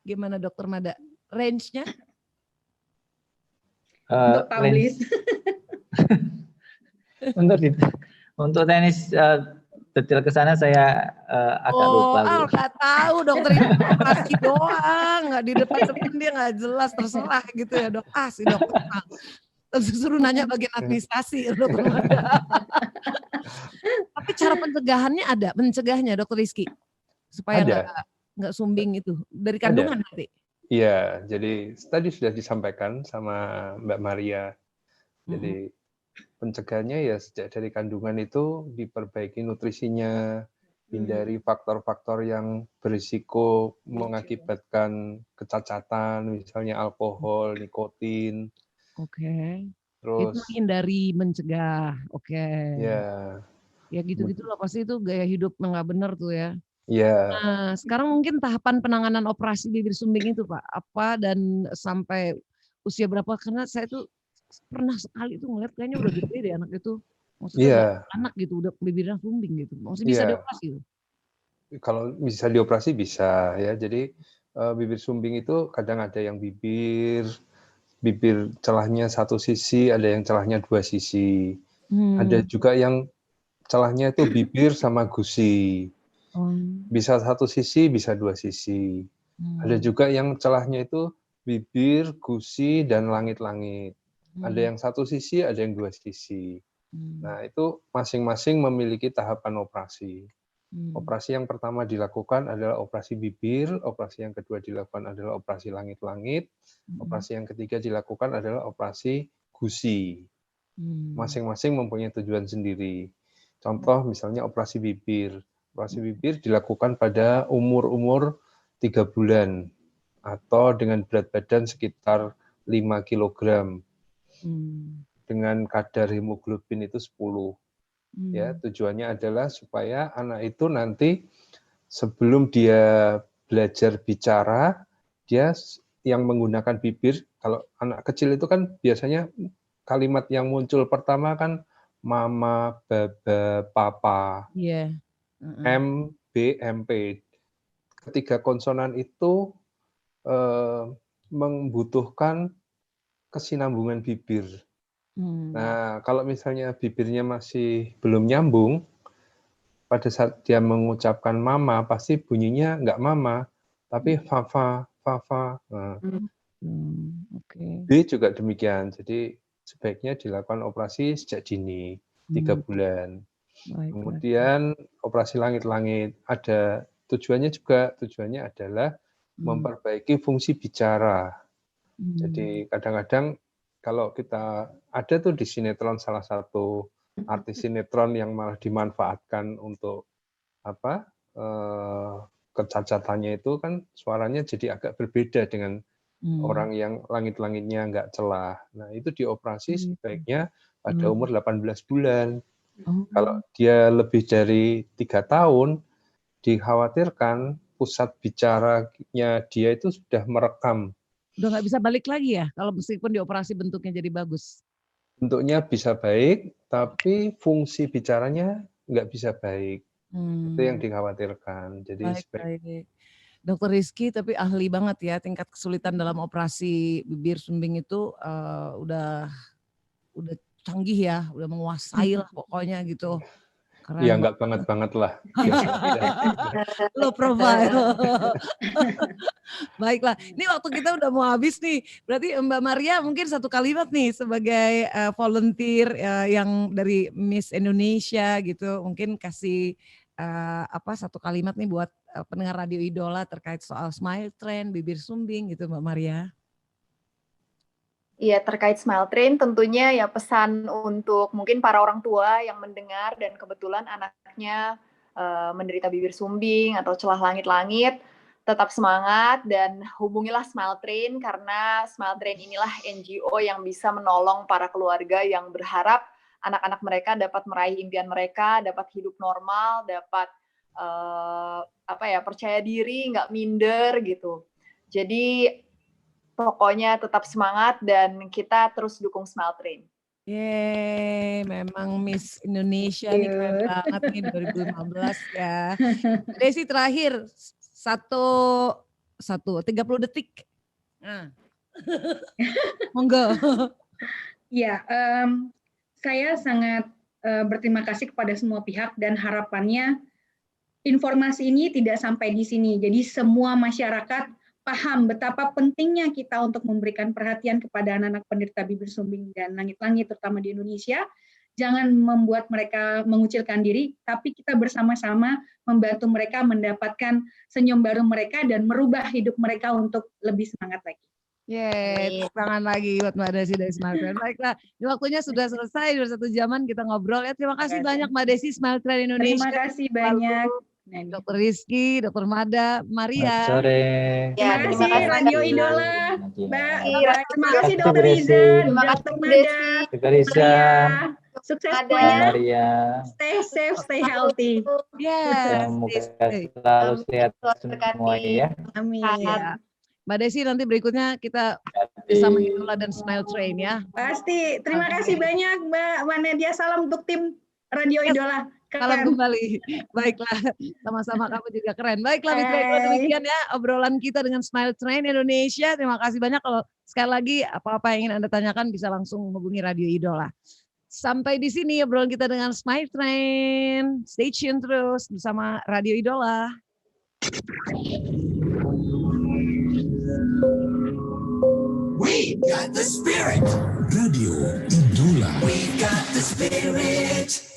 Gimana Dokter Mada? Range-nya? Untuk publish. untuk tenis detail ke sana saya agak lupa. Nggak tahu dokter ini operasi doang, nggak di depan cermin dia nggak jelas, terserah gitu ya dok. Si dokter suruh nanya bagian administrasi dokter Mada. Tapi cara pencegahannya ada, mencegahnya Dokter Rizky supaya nggak sumbing itu dari kandungan nanti. Iya, jadi tadi sudah disampaikan sama Mbak Maria. Jadi pencegahannya ya sejak dari kandungan itu diperbaiki nutrisinya, hindari faktor-faktor yang berisiko mengakibatkan kecacatan, misalnya alkohol, nikotin. Oke. Terus itu hindari mencegah. Oke. Ya gitu-gitu lah, pasti itu gaya hidup yang nggak benar tuh ya. Nah, sekarang mungkin tahapan penanganan operasi bibir sumbing itu Pak, apa dan sampai usia berapa? Karena saya tuh pernah sekali tuh ngeliat kayaknya udah gede deh anak itu. Maksudnya anak gitu, udah bibirnya sumbing gitu. Maksudnya bisa dioperasi gitu? Kalau bisa dioperasi bisa ya. Jadi bibir sumbing itu kadang ada yang bibir celahnya satu sisi, ada yang celahnya dua sisi. Ada juga yang celahnya itu bibir sama gusi. Bisa satu sisi, bisa dua sisi. Ada juga yang celahnya itu bibir, gusi, dan langit-langit. Ada yang satu sisi, ada yang dua sisi. Nah, itu masing-masing memiliki tahapan operasi. Operasi yang pertama dilakukan adalah operasi bibir, operasi yang kedua dilakukan adalah operasi langit-langit, operasi yang ketiga dilakukan adalah operasi gusi. Masing-masing mempunyai tujuan sendiri. Contoh misalnya operasi bibir. Operasi bibir dilakukan pada umur 3 bulan atau dengan berat badan sekitar 5 kg. Dengan kadar hemoglobin itu 10. Ya, tujuannya adalah supaya anak itu nanti sebelum dia belajar bicara, dia yang menggunakan bibir. Kalau anak kecil itu kan biasanya kalimat yang muncul pertama kan mama, baba, papa, M, B, MP. Ketiga konsonan itu membutuhkan kesinambungan bibir. Nah, kalau misalnya bibirnya masih belum nyambung, pada saat dia mengucapkan mama, pasti bunyinya nggak mama, tapi fafa, fafa. Nah, B juga demikian. Jadi sebaiknya dilakukan operasi sejak dini, 3 bulan. Kemudian operasi langit-langit. Ada tujuannya juga, tujuannya adalah memperbaiki fungsi bicara. Jadi kadang-kadang kalau kita ada tuh di sinetron salah satu artis sinetron yang malah dimanfaatkan untuk apa kecacatannya itu kan suaranya jadi agak berbeda dengan orang yang langit-langitnya nggak celah. Nah itu dioperasi sebaiknya pada umur 18 bulan. Kalau dia lebih dari 3 tahun, dikhawatirkan pusat bicaranya dia itu sudah merekam. Udah nggak bisa balik lagi ya, kalau meskipun dioperasi bentuknya jadi bagus? Bentuknya bisa baik, tapi fungsi bicaranya nggak bisa baik. Itu yang dikhawatirkan. Jadi Baik. Dokter Rizky tapi ahli banget ya, tingkat kesulitan dalam operasi bibir sumbing itu udah canggih ya, udah menguasai lah pokoknya gitu. Iya, nggak banget lah. Low profile. Baiklah, ini waktu kita udah mau habis nih. Berarti Mbak Maria mungkin satu kalimat nih sebagai volunteer yang dari Miss Indonesia gitu. Mungkin kasih satu kalimat nih buat pendengar Radio Idola terkait soal Smile Train, bibir sumbing gitu Mbak Maria. Iya, terkait Smile Train tentunya ya pesan untuk mungkin para orang tua yang mendengar dan kebetulan anaknya menderita bibir sumbing atau celah langit-langit, tetap semangat dan hubungilah Smile Train karena Smile Train inilah NGO yang bisa menolong para keluarga yang berharap anak-anak mereka dapat meraih impian mereka, dapat hidup normal, dapat percaya diri, nggak minder gitu. Jadi pokoknya tetap semangat dan kita terus dukung Smile Train. Yeay, memang Miss Indonesia nih keren banget nih 2015 ya. Desi terakhir, 30 detik. Nah. Monggo. Ya, saya sangat berterima kasih kepada semua pihak dan harapannya informasi ini tidak sampai di sini. Jadi semua masyarakat paham betapa pentingnya kita untuk memberikan perhatian kepada anak-anak penderita bibir sumbing dan langit-langit terutama di Indonesia. Jangan membuat mereka mengucilkan diri, tapi kita bersama-sama membantu mereka mendapatkan senyum baru mereka dan merubah hidup mereka untuk lebih semangat lagi. Yeay, tangan lagi buat Mbak Desi dari Smile Train. Baiklah, ini waktunya sudah selesai, udah 1 jaman kita ngobrol ya. Terima kasih banyak Mbak Desi Smile Train Indonesia. Terima kasih banyak. Dr. Rizky, Dr. Mada, Maria. Selamat sore. Terima kasih Radio Idola, Mbak. Terima kasih Dr. Riza, Dr. Mada, Dr. Riza, sukses semuanya. Maria. Stay safe, stay healthy. Yes. Semoga selalu sehat semuanya ya. Amin. Mbak Desi nanti berikutnya kita bersama Idola dan Smile Train ya. Pasti. Terima kasih banyak Mbak Wanedia. Salam untuk tim Radio Idola. Salam kembali. Baiklah, sama-sama kamu juga keren. Baiklah, Mitra Idola, demikian ya obrolan kita dengan Smile Train Indonesia. Terima kasih banyak. Kalau sekali lagi apa-apa yang ingin Anda tanyakan bisa langsung hubungi Radio Idola. Sampai di sini obrolan kita dengan Smile Train. Stay tune terus bersama Radio Idola. We got the spirit. Radio Idola. We got the spirit.